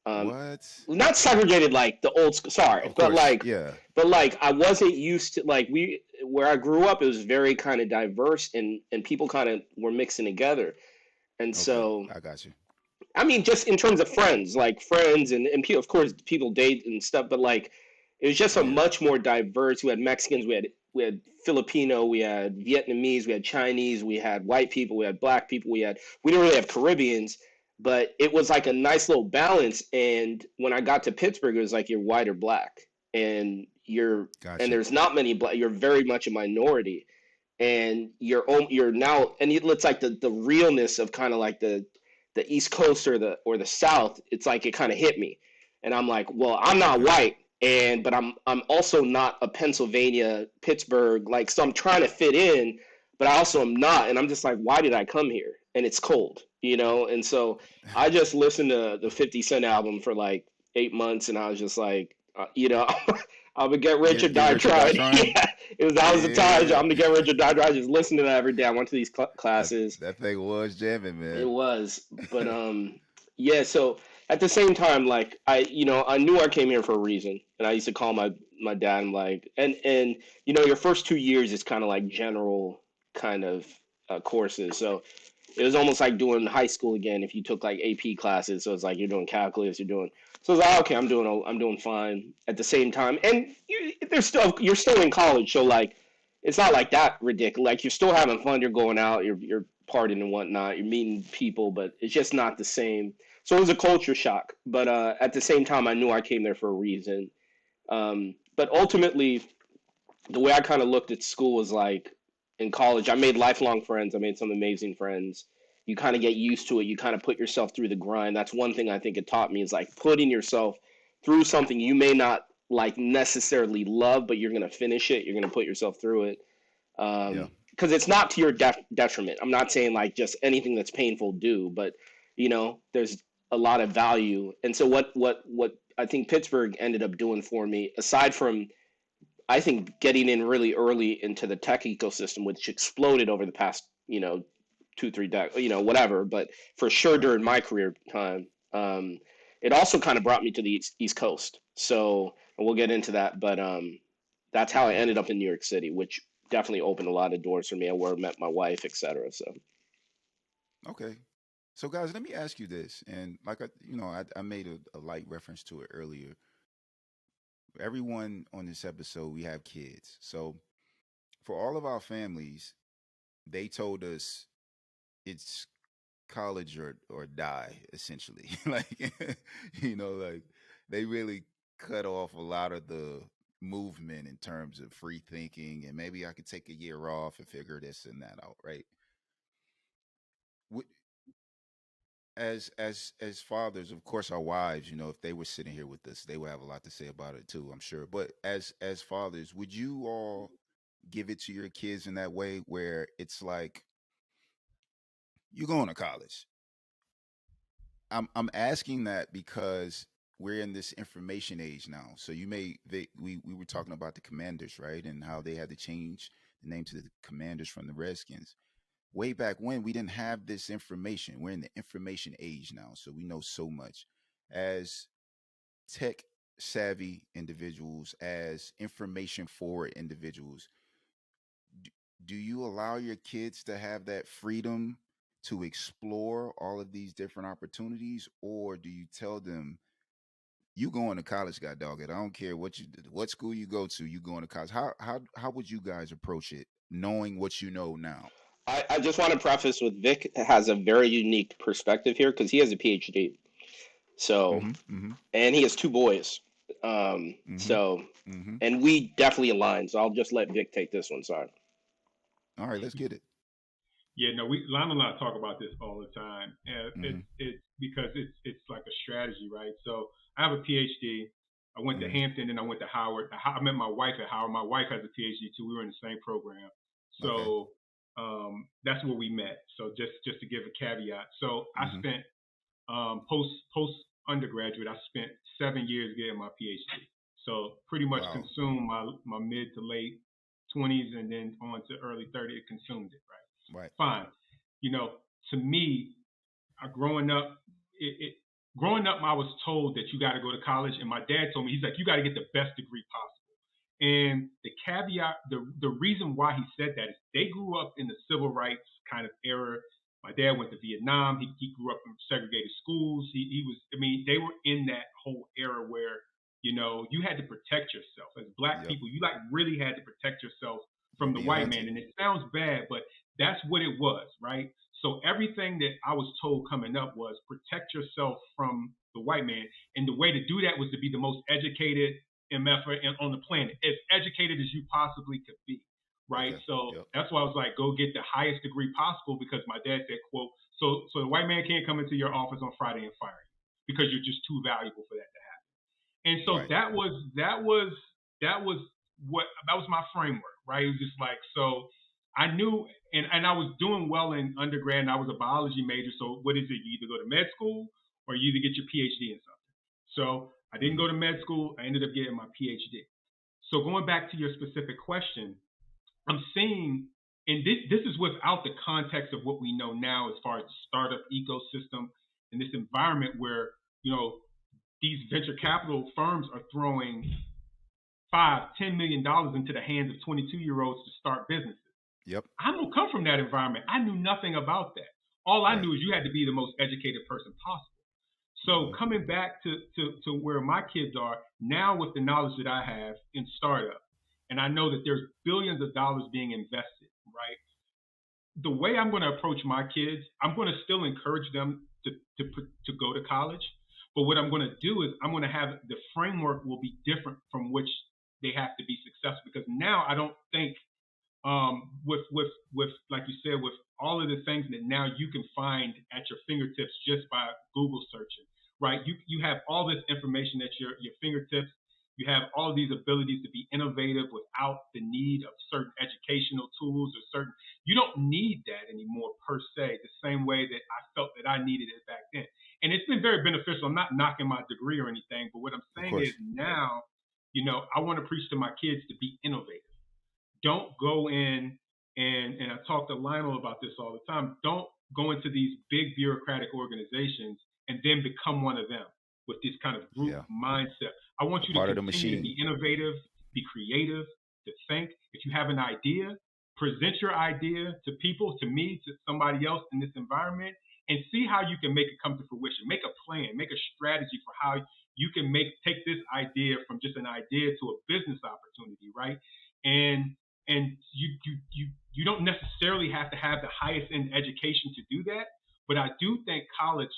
Speaker 2: Um,
Speaker 1: What?
Speaker 2: Not segregated like the old school. Sorry,
Speaker 1: Of course. Yeah.
Speaker 2: but like I wasn't used to like we where I grew up. It was very kind of diverse, and people kind of were mixing together. And
Speaker 1: Okay.
Speaker 2: so
Speaker 1: I got you.
Speaker 2: I mean, just in terms of friends, like friends, and of course people date and stuff, but like it was just a
Speaker 1: Yeah.
Speaker 2: much more diverse. We had Mexicans, we had Filipino, we had Vietnamese, we had Chinese, we had white people, we had black people, we didn't really have Caribbeans, but it was like a nice little balance. And when I got to Pittsburgh, it was like you're white or black, and
Speaker 1: Gotcha.
Speaker 2: there's not many black. You're very much a minority, and you're now, and it's like the realness of kind of like the East Coast or the South. It's like it kind of hit me, and I'm like, well, I'm not
Speaker 1: Okay.
Speaker 2: white, but I'm also not a Pennsylvania Pittsburgh, like, so I'm trying to fit in, but I also am not, and I'm just like, why did I come here? And it's cold, and so I just listened to the 50 Cent album for like 8 months, and I was just like, I'm gonna get rich or
Speaker 1: Get
Speaker 2: die
Speaker 1: rich or die
Speaker 2: trying.
Speaker 1: trying.
Speaker 2: Yeah, that was the time.
Speaker 1: Yeah.
Speaker 2: I'm gonna get rich or die trying. Just listen to that every day. I went to these
Speaker 1: That
Speaker 2: classes.
Speaker 1: that thing was jamming,
Speaker 2: It
Speaker 1: man.
Speaker 2: was, but yeah. So at the same time, like I knew I came here for a reason, and I used to call my dad. And like, and your first 2 years is kind of like general kind of courses. So it was almost like doing high school again if you took like AP classes. So it's like you're doing calculus, you're doing. So it's like, okay, I'm doing fine at the same time, and you're still in college, so like it's not like that ridiculous. Like you're still having fun, you're going out, you're partying and whatnot, you're meeting people, but it's just not the same. So it was a culture shock, but at the same time, I knew I came there for a reason. But ultimately, the way I kind of looked at school was like. in college. I made lifelong friends. I made some amazing friends. You kind of get used to it. You kind of put yourself through the grind. That's one thing I think it taught me is like putting yourself through something you may not like necessarily love, but you're going to finish it. You're going to put yourself through it.
Speaker 1: Yeah.
Speaker 2: Because it's not to your detriment. I'm not saying like just anything that's painful do, but there's a lot of value. And so what I think Pittsburgh ended up doing for me, aside from I think getting in really early into the tech ecosystem, which exploded over the past, 2, 3 decades, whatever. But for sure
Speaker 1: Right.
Speaker 2: during my career time, it also kind of brought me to the East Coast. So, and we'll get into that. But that's how I
Speaker 1: Yeah.
Speaker 2: ended up in New York City, which definitely opened a lot of doors for me and where I met my wife, etc. So,
Speaker 1: Okay. So, guys, let me ask you this, and like I made a light reference to it earlier. Everyone on this episode, we have kids. So, for all of our families, they told us it's college or die, essentially. Like, like they really cut off a lot of the movement in terms of free thinking, and maybe I could take a year off and figure this and that out, right? Would as fathers, of course, our wives, if they were sitting here with us, they would have a lot to say about it too, I'm sure. But as fathers, would you all give it to your kids in that way where it's like you're going to college? I'm asking that because we're in this information age now. So we were talking about the Commanders, right, and how they had to change the name to the Commanders from the Redskins. Way back when, we didn't have this information. We're in the information age now, so we know so much. As tech savvy individuals, as information forward individuals, do, do you allow your kids to have that freedom to explore all of these different opportunities, or do you tell them you going to college, god dog it, I don't care what school you go to, you going to college? How would you guys approach it, knowing what you know now?
Speaker 2: I just want to preface with Vic has a very unique perspective here because he has a PhD. So,
Speaker 1: Mm-hmm. Mm-hmm.
Speaker 2: and he has two boys.
Speaker 1: Mm-hmm.
Speaker 2: So,
Speaker 1: Mm-hmm.
Speaker 2: and we definitely align. So I'll just let Vic take this one. Sorry.
Speaker 1: All right, let's get it.
Speaker 3: Yeah, no, Lionel and I talk about this all the time. And
Speaker 1: Mm-hmm.
Speaker 3: it's because it's like a strategy, right? So I have a PhD. I went to
Speaker 1: Mm-hmm.
Speaker 3: Hampton and I went to Howard. I met my wife at Howard. My wife has a PhD too. We were in the same program.
Speaker 1: Okay.
Speaker 3: So that's where we met. So just to give a caveat. So I
Speaker 1: Mm-hmm.
Speaker 3: spent post undergraduate. I spent 7 years getting my PhD. So pretty much
Speaker 1: Wow.
Speaker 3: consumed my mid to late 20s and then on to early 30s. It consumed it, right?
Speaker 1: Right.
Speaker 3: Fine. You know, to me, growing up, growing up, I was told that you got to go to college, and my dad told me he's like, you got to get the best degree possible. And the caveat, the reason why he said that is they grew up in the civil rights kind of era. My dad went to Vietnam. He grew up in segregated schools. He was, I mean, they were in that whole era where, you had to protect yourself. As black
Speaker 1: Yep.
Speaker 3: people, you like really had to protect yourself
Speaker 1: Or
Speaker 3: from the
Speaker 1: be
Speaker 3: white man.
Speaker 1: hunted.
Speaker 3: And it sounds bad, but that's what it was, right? So everything that I was told coming up was protect yourself from the white man. And the way to do that was to be the most educated MF on the planet, as educated as you possibly could be, right?
Speaker 1: Okay.
Speaker 3: So
Speaker 1: Yep.
Speaker 3: that's why I was like, go get the highest degree possible because my dad said, quote, so the white man can't come into your office on Friday and fire you because you're just too valuable for that to happen. And so
Speaker 1: Right.
Speaker 3: that was my framework, right? It was just like so I knew and I was doing well in undergrad and I was a biology major. So what is it? You either go to med school or you either get your PhD in something. So I didn't
Speaker 1: Mm-hmm.
Speaker 3: go to med school. I ended up getting my PhD. So going back to your specific question, I'm seeing, and this is without the context of what we know now as far as the startup ecosystem and this environment where, you know, these venture capital firms are throwing $5, $10 million into the hands of 22-year-olds to start businesses.
Speaker 1: Yep.
Speaker 3: I don't come from that environment. I knew nothing about that. All I
Speaker 1: Right.
Speaker 3: knew is you had to be the most educated person possible. So
Speaker 1: Mm-hmm.
Speaker 3: coming back to where my kids are now with the knowledge that I have in startup, and I know that there's billions of dollars being invested, right? The way I'm going to approach my kids, I'm going to still encourage them to go to college. But what I'm going to do is I'm going to have the framework will be different from which they have to be successful because now I don't think with like you said, with all of the things that now you can find at your fingertips just by Google searching, right? You have all this information at your fingertips. You have all these abilities to be innovative without the need of certain educational tools or certain. You don't need that anymore per se, the same way that I felt that I needed it back then. And it's been very beneficial. I'm not knocking my degree or anything, but what I'm
Speaker 1: Of
Speaker 3: saying is
Speaker 1: course.
Speaker 3: now, I want to preach to my kids to be innovative. Don't go in and I talk to Lionel about this all the time. Don't go into these big bureaucratic organizations and then become one of them with this kind of group
Speaker 1: Yeah.
Speaker 3: mindset. I want
Speaker 1: A
Speaker 3: you to
Speaker 1: part of the
Speaker 3: continue to
Speaker 1: machine.
Speaker 3: be innovative, be creative, to think. If you have an idea, present your idea to people, to me, to somebody else in this environment, and see how you can make it come to fruition. Make a plan, make a strategy for how you can take this idea from just an idea to a business opportunity, right? And you don't necessarily have to have the highest end education to do that, but I do think college,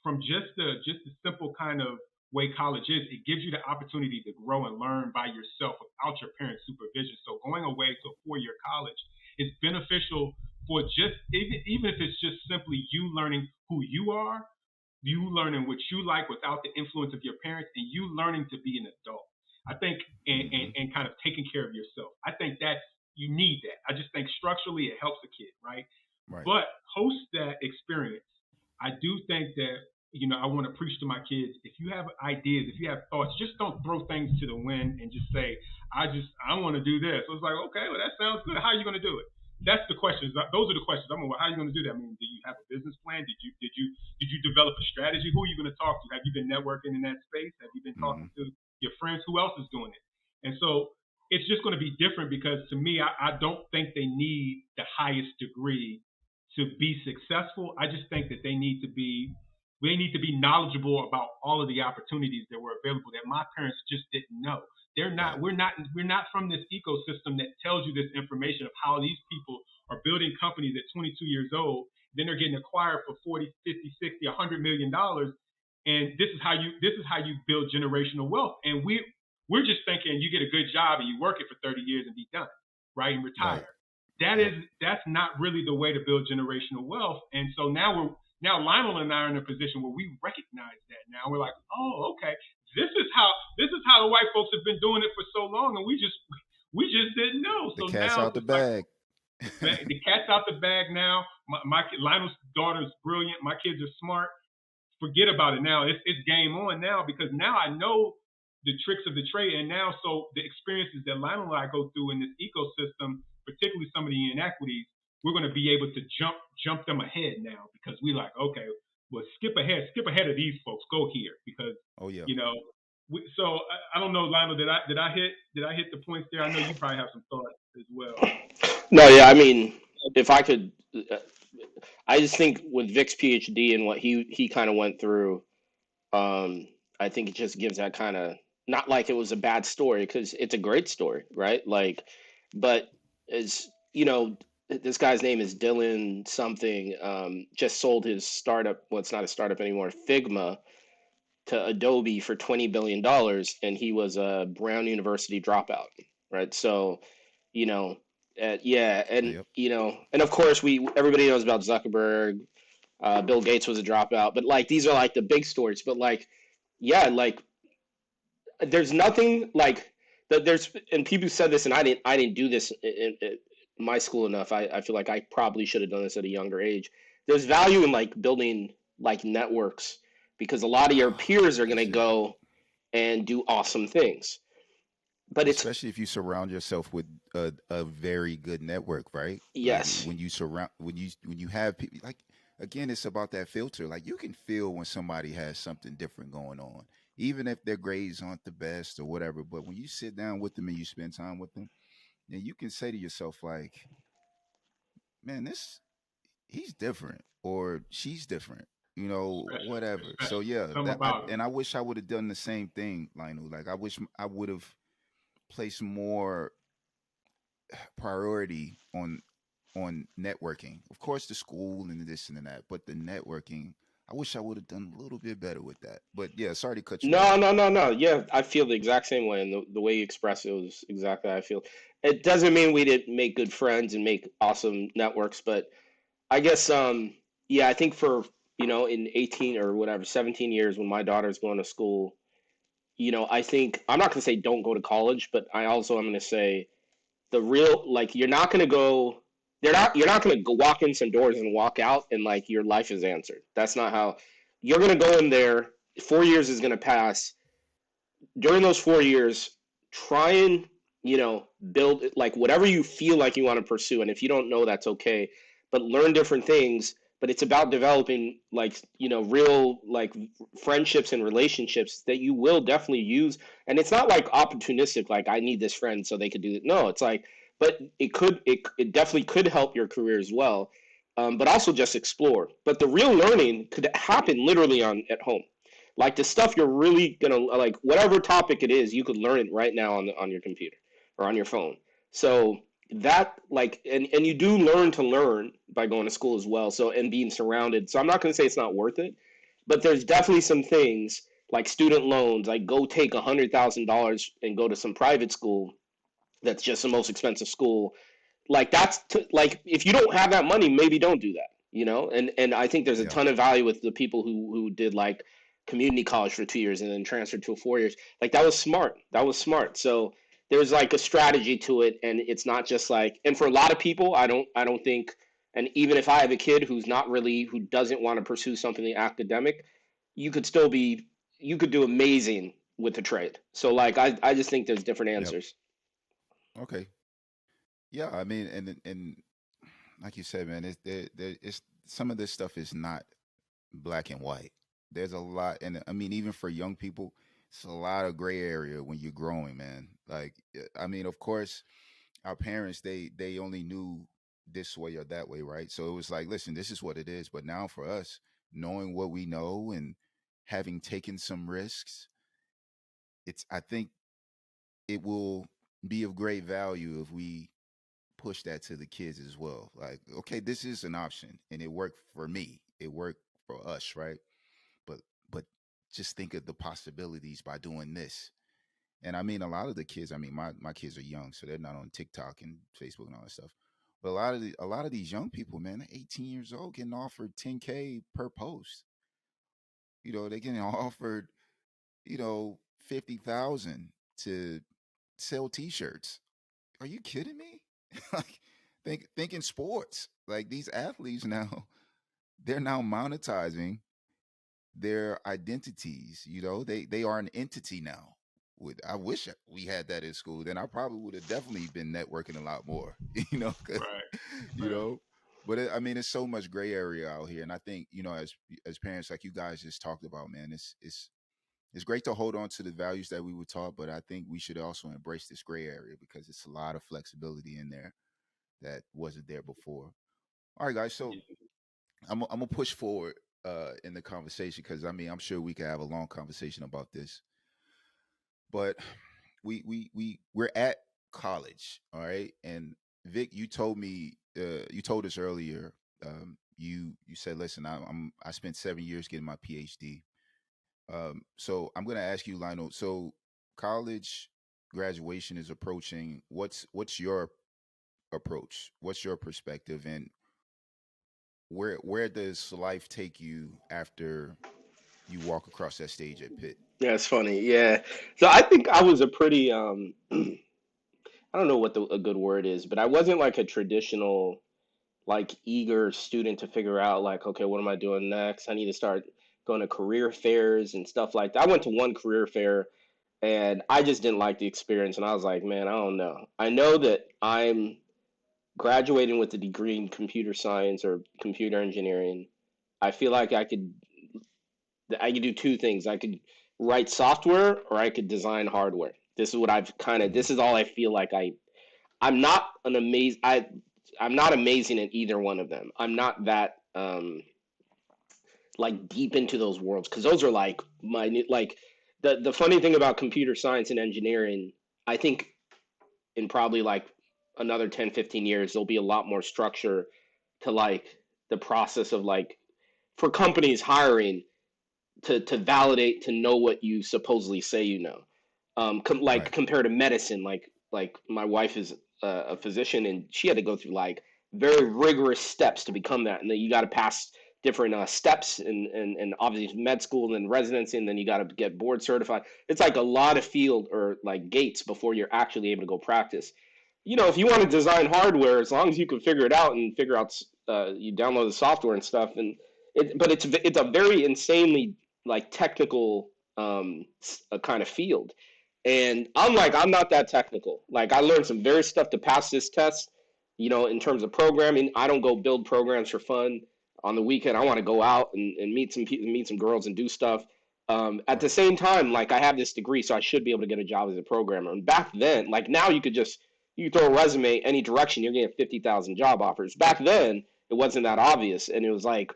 Speaker 3: from just the simple kind of way college is, it gives you the opportunity to grow and learn by yourself without your parents' supervision. So going away to a 4 year college is beneficial for just even if it's just simply you learning who you are, you learning what you like without the influence of your parents, and you learning to be an adult. I think,
Speaker 1: Hmm.
Speaker 3: and kind of taking care of yourself. I think that's, you need that. I just think structurally it helps a kid, right?
Speaker 1: Right.
Speaker 3: But post that experience, I do think that, I want to preach to my kids. If you have ideas, if you have thoughts, just don't throw things to the wind and just say, I want to do this. So it's like, okay, well that sounds good. How are you going to do it? That's the questions. Those are the questions. I'm like, well, how are you going to do that? I mean, do you have a business plan? Did you develop a strategy? Who are you going to talk to? Have you been networking in that space? Have you been
Speaker 1: Hmm.
Speaker 3: talking to your friends? Who else is doing it? And so it's just going to be different because to me, I don't think they need the highest degree to be successful. I just think that they need to be knowledgeable about all of the opportunities that were available that my parents just didn't know. They're
Speaker 1: Right.
Speaker 3: not we're not from this ecosystem that tells you this information of how these people are building companies at 22 years old, then they're getting acquired for 40, 50, 60, 100 million dollars, and this is how you build generational wealth. And we're just thinking you get a good job and you work it for 30 years and be done, right, and
Speaker 1: Right.
Speaker 3: retire. That
Speaker 1: Yep.
Speaker 3: is that's not really the way to build generational wealth. And so now Lionel and I are in a position where we recognize that now. We're like, oh, okay, this is how the white folks have been doing it for so long, and we just didn't know.
Speaker 1: The
Speaker 3: So
Speaker 1: cat's
Speaker 3: now
Speaker 1: out the
Speaker 3: it's like
Speaker 1: bag.
Speaker 3: the cat's out the bag now. Lionel's daughter is brilliant. My kids are smart. Forget about it now. It's game on now because now I know the tricks of the trade, and now so the experiences that Lionel and I go through in this ecosystem, particularly some of the inequities, we're going to be able to jump them ahead now because we like, okay, well skip ahead of these folks, go here because
Speaker 1: Oh yeah.
Speaker 3: you know. So I don't know, Lionel, did I hit the points there? I know you probably have some thoughts as well.
Speaker 2: No, yeah, I mean, if I could, I just think with Vic's PhD and what he kind of went through, I think it just gives that kind of, not like it was a bad story because it's a great story, right? Like, but as you know, this guy's name is Dylan something. Just sold his startup. Well, it's not a startup anymore. Figma to Adobe for $20 billion, and he was a Brown University dropout, right? So, you know, yeah, and
Speaker 1: Yep.
Speaker 2: and of course we everybody knows about Zuckerberg. Bill Gates was a dropout, but like these are like the big stories. But like, yeah, like there's nothing like that. There's and people said this, and I didn't do this in my school enough. I feel like I probably should have done this at a younger age. There's value in like building like networks because a lot of your
Speaker 1: Ah,
Speaker 2: peers are gonna
Speaker 1: that's it.
Speaker 2: go and do awesome things. But it's
Speaker 1: Especially if you surround yourself with a very good network, right? Like
Speaker 2: yes,
Speaker 1: when you have people like, again, it's about that filter. Like you can feel when somebody has something different going on, even if their grades aren't the best or whatever. But when you sit down with them and you spend time with them, then you can say to yourself like, man, this he's different or she's different,
Speaker 3: Special, it's
Speaker 1: whatever. So
Speaker 3: special.
Speaker 1: yeah,
Speaker 3: Something
Speaker 1: that
Speaker 3: about it.
Speaker 1: I wish I would have done the same thing, Lionel. Like I wish I would have placed more priority on networking. Of course, the school and this and that, but the networking. I wish I would have done a little bit better with that. But yeah, sorry to cut you
Speaker 2: No,
Speaker 1: off.
Speaker 2: no, no, no. Yeah, I feel the exact same way, and the way you express it was exactly how I feel. It doesn't mean we didn't make good friends and make awesome networks, but I guess yeah, I think for in 18 or whatever 17 years when my daughter's going to school, I think I'm not going to say don't go to college, but I also am going to say the real like you're not going to go you're not going to go walk in some doors and walk out and like your life is answered. That's not how you're going to go in there. 4 years is going to pass. During those 4 years, try and build like whatever you feel like you want to pursue, and if you don't know, that's okay, but learn different things. But it's about developing like real like friendships and relationships that you will definitely use. And it's not like opportunistic, like I need this friend so they could do it. No, it's like, but it definitely could help your career as well. But also just explore. But the real learning could happen literally on at home, like the stuff you're really gonna like, whatever topic it is, you could learn it right now on your computer or on your phone. So that like, and you do learn to learn by going to school as well. So and being surrounded. So I'm not gonna say it's not worth it, but there's definitely some things like student loans. Like go take $100,000 and go to some private school that's just the most expensive school, like like if you don't have that money, maybe don't do that, and I think there's a
Speaker 1: Yeah.
Speaker 2: ton of value with the people who did like community college for 2 years and then transferred to 4 years. Like that was smart. So there's like a strategy to it, and it's not just like, and for a lot of people, I don't think, and even if I have a kid who doesn't want to pursue something academic, you could still be you could do amazing with the trade. So like I just think there's different
Speaker 1: Yep.
Speaker 2: answers.
Speaker 1: Okay. Yeah. I mean, and like you said, man, it's some of this stuff is not black and white. There's a lot, and I mean, even for young people, it's a lot of gray area when you're growing, man. Like, I mean, of course, our parents they only knew this way or that way, right? So it was like, listen, this is what it is. But now for us, knowing what we know and having taken some risks, it's I think it will be of great value if we push that to the kids as well. Like, okay, this is an option, and it worked for me. It worked for us, right? But but just think of the possibilities by doing this. And I mean, a lot of the kids. I mean, my kids are young, so they're not on TikTok and Facebook and all that stuff. But a lot of these young people, man, they're 18 years old, getting offered 10K per post. They're getting offered, 50,000 to sell T-shirts. Are you kidding me? Like, thinking sports. Like these athletes now, they're now monetizing their identities. They are an entity now. I wish we had that in school. Then I probably would have definitely been networking a lot more. 'Cause,
Speaker 3: Right.
Speaker 1: you
Speaker 3: Right.
Speaker 1: know. But I mean, it's so much gray area out here, and I think as parents, like you guys just talked about, man, it's great to hold on to the values that we were taught, but I think we should also embrace this gray area because it's a lot of flexibility in there that wasn't there before. All right, guys. So
Speaker 3: Yeah.
Speaker 1: I'm gonna push forward in the conversation because I mean I'm sure we could have a long conversation about this, but we're at college, all right. And Vic, you told us earlier. You said, listen, I spent 7 years getting my PhD. So I'm gonna ask you, Lionel. So college graduation is approaching. What's your approach? What's your perspective, and where does life take you after you walk across that stage at Pitt?
Speaker 2: Yeah, it's funny. Yeah. So I think I was a pretty I don't know what a good word is, but I wasn't like a traditional like eager student to figure out like, okay, what am I doing next? I need to start going to career fairs and stuff like that. I went to one career fair and I just didn't like the experience, and I was like, man, I don't know. I know that I'm graduating with a degree in computer science or computer engineering. I feel like I could do two things. I could write software or I could design hardware. This is what I've kind of.
Speaker 1: Mm-hmm.
Speaker 2: This is all I feel like I'm not an amazing. I'm not amazing at either one of them. I'm not that like deep into those worlds because those are like minute. Like the funny thing about computer science and engineering, I think in probably like another 10, 15 years, there'll be a lot more structure to like the process of like for companies hiring to validate to know what you supposedly say you know. Like
Speaker 1: Right.
Speaker 2: compared to medicine, like my wife is a physician and she had to go through like very rigorous steps to become that, and then you got to pass different steps and obviously med school and then residency, and then you got to get board certified. It's like a lot of field or like gates before you're actually able to go practice. You know, if you want to design hardware, as long as you can figure it out and figure out, you download the software and stuff, and but it's a very insanely like technical kind of field. And I'm not that technical. Like I learned some very stuff to pass this test. You know, in terms of programming, I don't go build programs for fun. On the weekend, I want to go out and meet some people, meet some girls, and do stuff. At the
Speaker 1: Right.
Speaker 2: same time, like I have this degree, so I should be able to get a job as a programmer. And back then, like now, you throw a resume any direction, you're getting 50,000 job offers. Back then, it wasn't that obvious, and it was like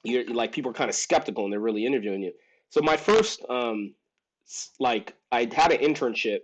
Speaker 2: you're like people are kind of skeptical and they're really interviewing you. So my first like I had an internship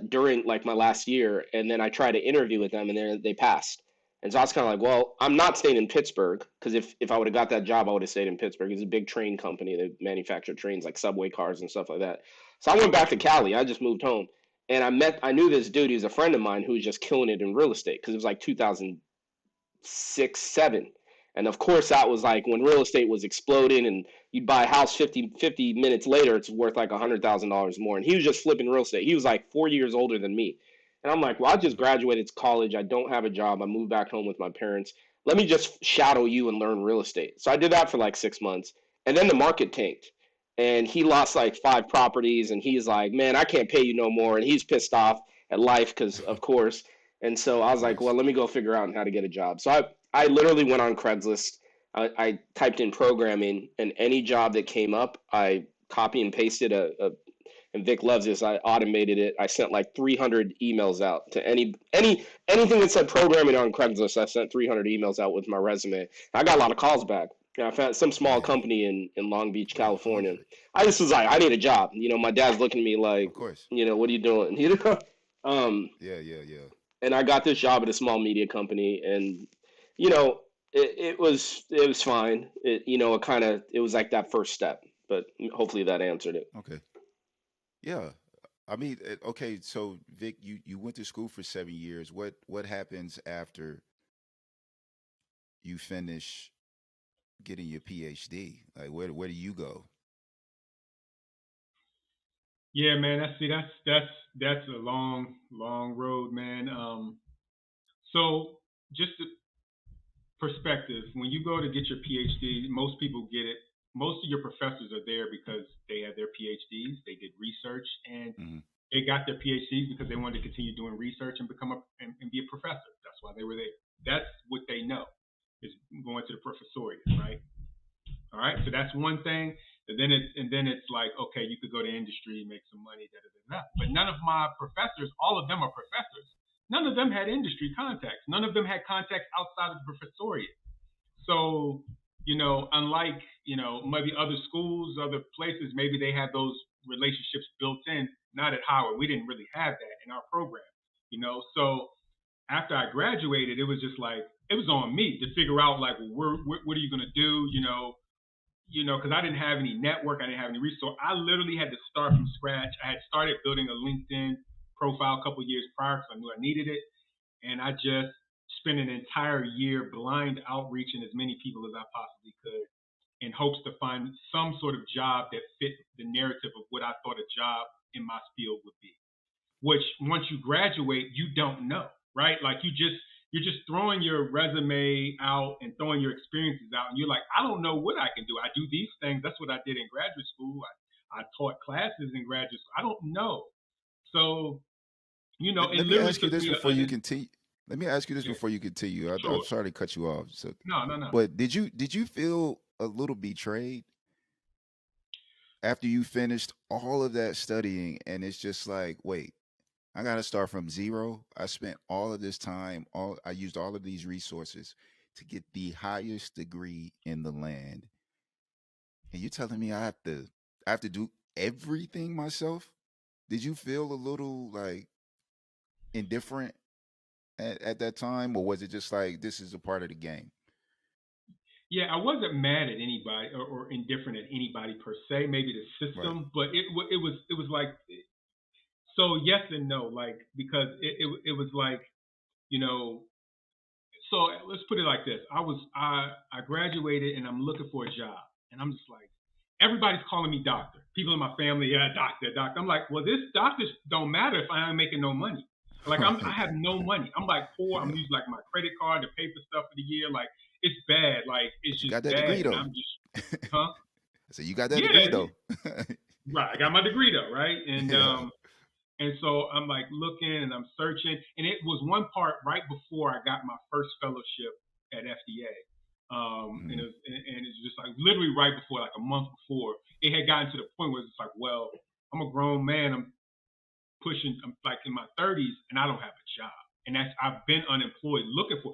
Speaker 2: during like my last year, and then I tried to interview with them, and they passed. And so I was kind of like, well, I'm not staying in Pittsburgh because if I would have got that job, I would have stayed in Pittsburgh. It's a big train company that manufacture trains like subway cars and stuff like that. So I went back to
Speaker 1: Sure.
Speaker 2: Cali. I just moved home, and I knew this dude. He was a friend of mine who was just killing it in real estate because it was like 2006, 7. And of course, that was like when real estate was exploding, and you'd buy a house 50 minutes later, it's worth like $100,000 more. And he was just flipping real estate. He was like 4 years older than me. And I'm like, well, I just
Speaker 1: Hmm.
Speaker 2: graduated college. I don't have a job. I moved back home with my parents. Let me just shadow you and learn real estate. So I did that for like 6 months. And then the market tanked. And he lost like 5 properties. And he's like, man, I can't pay you no more. And he's pissed off at life because, of course. And so I was like, well,
Speaker 1: Yes.
Speaker 2: let me go figure out how to get a job. So I literally went on Craigslist. I typed in programming, and any job that came up, I copy and pasted and Vic loves this. I automated it. I sent like 300 emails out to anything that said programming on Craigslist. I sent 300 emails out with my resume. I got a lot of calls back. And I found some small
Speaker 1: Yeah.
Speaker 2: company in Long Beach,
Speaker 1: Yeah.
Speaker 2: California.
Speaker 1: Perfect.
Speaker 2: I just was like, I need a job. You know, my dad's looking at me like,
Speaker 1: Of course.
Speaker 2: what are you doing? You know, um,
Speaker 1: Yeah. Yeah. Yeah.
Speaker 2: and I got this job at a small media company, and you know, it was fine. It was like that first step, but hopefully that answered it.
Speaker 1: Okay. Yeah. I mean, okay. So Vic, you went to school for 7 years. What happens after you finish getting your PhD? Like, where do you go?
Speaker 3: Yeah, man. That's a long road, man. So just the perspective, when you go to get your PhD, most people get it. Most of your professors are there because they had their PhDs, they did research, and
Speaker 1: Hmm.
Speaker 3: they got their PhDs because they wanted to continue doing research and become and be a professor. That's why they were there. That's what they know is going to the professoriate, right? All right, so that's one thing. And then it's like, okay, you could go to industry and make some money, da da da da. But none of my professors, all of them are professors. None of them had industry contacts. None of them had contacts outside of the professoriate. So, unlike, maybe other schools, other places, maybe they have those relationships built in. Not at Howard. We didn't really have that in our program, So after I graduated, it was just like, it was on me to figure out, like, what are you going to do, because I didn't have any network, I didn't have any resource. I literally had to start from scratch. I had started building a LinkedIn profile a couple years prior because I knew I needed it, and I just spent an entire year blind outreaching as many people as I possibly could in hopes to find some sort of job that fit the narrative of what I thought a job in my field would be. Which once you graduate, you don't know, right? Like you're just throwing your resume out and throwing your experiences out, and you're like, I don't know what I can do. I do these things. That's what I did in graduate school. I taught classes in graduate school. I don't know. So, it
Speaker 1: Let me
Speaker 3: literally
Speaker 1: ask you
Speaker 3: took
Speaker 1: this
Speaker 3: me
Speaker 1: before you continue. Let me ask you this
Speaker 3: yeah,
Speaker 1: before you continue. I'm
Speaker 3: sure.
Speaker 1: sorry to cut you off. So,
Speaker 3: No, no, no.
Speaker 1: but did you feel a little betrayed after you finished all of that studying, and it's just like, wait, I got to start from zero. I spent all of this time, all I used all of these resources to get the highest degree in the land, and you're telling me I have to do everything myself? Did you feel a little like indifferent at that time, or was it just like this is a part of the game?
Speaker 3: Yeah, I wasn't mad at anybody or indifferent at anybody per se. Maybe the
Speaker 1: Right.
Speaker 3: system, but it was like, so yes and no, like, because it was like, you know, so let's put it like this. I graduated and I'm looking for a job, and I'm just like, everybody's calling me doctor. People in my family, yeah, doctor, doctor. I'm like, well, this doctors don't matter if I ain't making no money. Like, I
Speaker 1: Right.
Speaker 3: have no money. I'm like poor. I'm
Speaker 1: Yeah.
Speaker 3: using like my credit card to pay for stuff for the year. Like, it's bad. Like, it's
Speaker 1: But you
Speaker 3: just
Speaker 1: got that
Speaker 3: bad,
Speaker 1: degree
Speaker 3: and
Speaker 1: though.
Speaker 3: I'm just,
Speaker 1: I
Speaker 3: huh?
Speaker 1: said you got that
Speaker 3: Yeah,
Speaker 1: degree though.
Speaker 3: right. I got my degree though, right?
Speaker 1: Yeah.
Speaker 3: And so I'm like looking and I'm searching, and it was one part right before I got my first fellowship at FDA,
Speaker 1: Mhm.
Speaker 3: and it's just like literally right before, like a month before, it had gotten to the point where it's like, well, I'm a grown man, I'm like in my 30s, and I don't have a job, and I've been unemployed looking for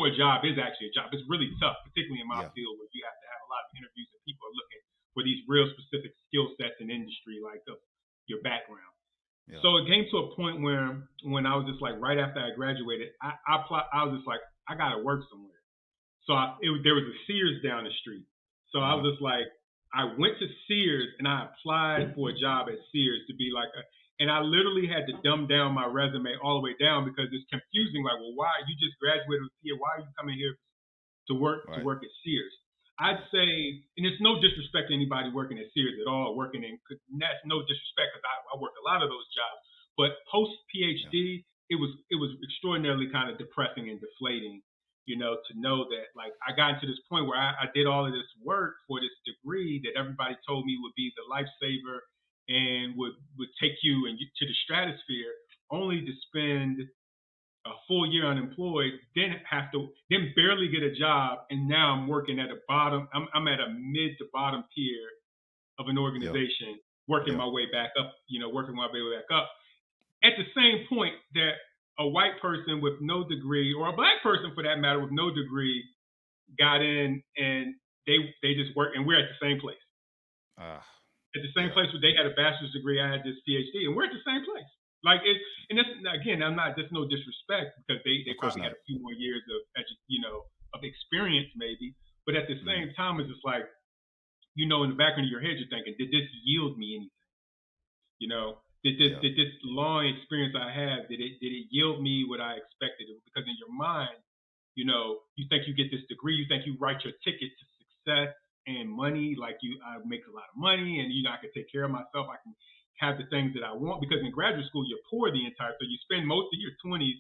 Speaker 3: a job is actually a job. It's really tough, particularly in my
Speaker 1: Yeah.
Speaker 3: field where you have to have a lot of interviews and people are looking for these real specific skill sets in industry, like your background.
Speaker 1: Yeah.
Speaker 3: So it came to a point where when I was just like right after I graduated, I was just like, I gotta work somewhere. So there was a Sears down the street. So I
Speaker 1: Uh-huh.
Speaker 3: was just like, I went to Sears and I applied for a job at Sears to be like and I literally had to dumb down my resume all the way down because it's confusing. Like, well, why you just graduated with here? Why are you coming here to
Speaker 1: Right.
Speaker 3: work at Sears? I'd
Speaker 1: Right.
Speaker 3: say, and it's no disrespect to anybody working at Sears at all, working in that's no disrespect because I worked a lot of those jobs. But post
Speaker 1: Yeah.
Speaker 3: PhD, it was extraordinarily kind of depressing and deflating, to know that like I got into this point where I did all of this work for this degree that everybody told me would be the lifesaver and would take you to the stratosphere, only to spend a full year unemployed, then barely get a job, and now I'm working at a bottom. I'm at a mid to bottom tier of an
Speaker 1: Yeah.
Speaker 3: organization, working
Speaker 1: Yeah.
Speaker 3: my way back up. Working my way back up. At the same point that a white person with no degree, or a black person for that matter with no degree, got in and they just work, and we're at the same place.
Speaker 1: Ah.
Speaker 3: At the same
Speaker 1: Yeah.
Speaker 3: place where they had a bachelor's degree, I had this PhD, and we're at the same place. Like it, and this again, I'm not. There's no disrespect because they
Speaker 1: Of course
Speaker 3: probably had
Speaker 1: not.
Speaker 3: a few more years of experience maybe, but at the
Speaker 1: Mhm.
Speaker 3: same time, it's just like in the background of your head, you're thinking, did this yield me anything?
Speaker 1: Yeah.
Speaker 3: Did this long experience I have, did it yield me what I expected? Because in your mind, you think you get this degree, you think you write your ticket to success and money, like I make a lot of money, and I can take care of myself, I can have the things that I want. Because in graduate school, you're poor the entire, so you spend most of your 20s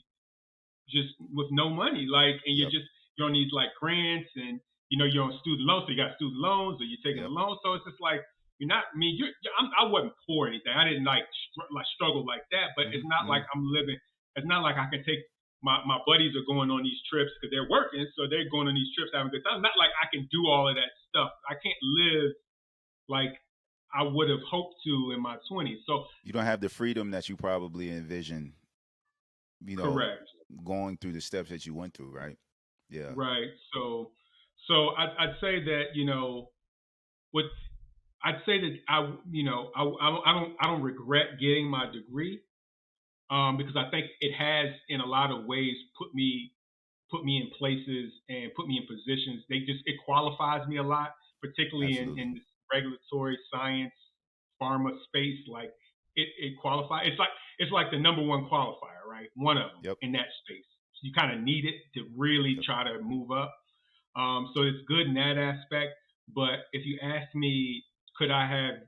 Speaker 3: just with no money, like, and
Speaker 1: Yep.
Speaker 3: you're on these like grants, and you're on student loans, so you got student loans, or you're taking a
Speaker 1: Yep.
Speaker 3: loan, so it's just like you're not. I mean, I wasn't poor or anything. I didn't like struggle like that, but it's
Speaker 1: Mhm.
Speaker 3: not like
Speaker 1: Mhm.
Speaker 3: I'm living. It's not like I can take my buddies are going on these trips because they're working, so they're going on these trips having a good time. Not like I can do all of that stuff. I can't live like I would have hoped to in my 20s. So
Speaker 1: You don't have the freedom that you probably envision, you know,
Speaker 3: correct.
Speaker 1: going through the steps that you went through, right? Yeah.
Speaker 3: Right. So I'd say that what I'd say that I don't regret getting my degree, because I think it has in a lot of ways put me in places and put me in positions. It qualifies me a lot, particularly
Speaker 1: Absolutely.
Speaker 3: in this regulatory science pharma space. Like it qualifies. It's like the number one qualifier, right? One of them
Speaker 1: Yep.
Speaker 3: in that space. So you kind of need it to really
Speaker 1: Yep.
Speaker 3: try to move up. So it's good in that aspect. But if you ask me, could I have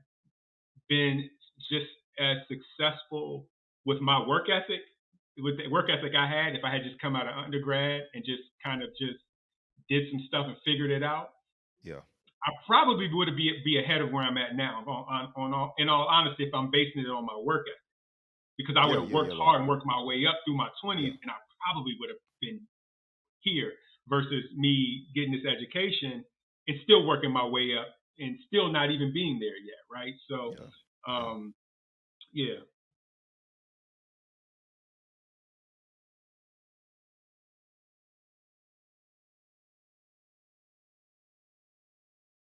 Speaker 3: been just as successful with my work ethic, with the work ethic I had, if I had just come out of undergrad and just kind of just did some stuff and figured it out,
Speaker 1: Yeah.
Speaker 3: I probably would be ahead of where I'm at now. In all honesty, if I'm basing it on my work ethic, because I would
Speaker 1: Yeah.
Speaker 3: have
Speaker 1: Yeah.
Speaker 3: worked
Speaker 1: Yeah. Right.
Speaker 3: hard and worked my way up through my
Speaker 1: Yeah.
Speaker 3: 20s, and I probably would have been here versus me getting this education and still working my way up and still not even being there yet, right? So,
Speaker 1: Yeah. Yeah.
Speaker 3: um, yeah.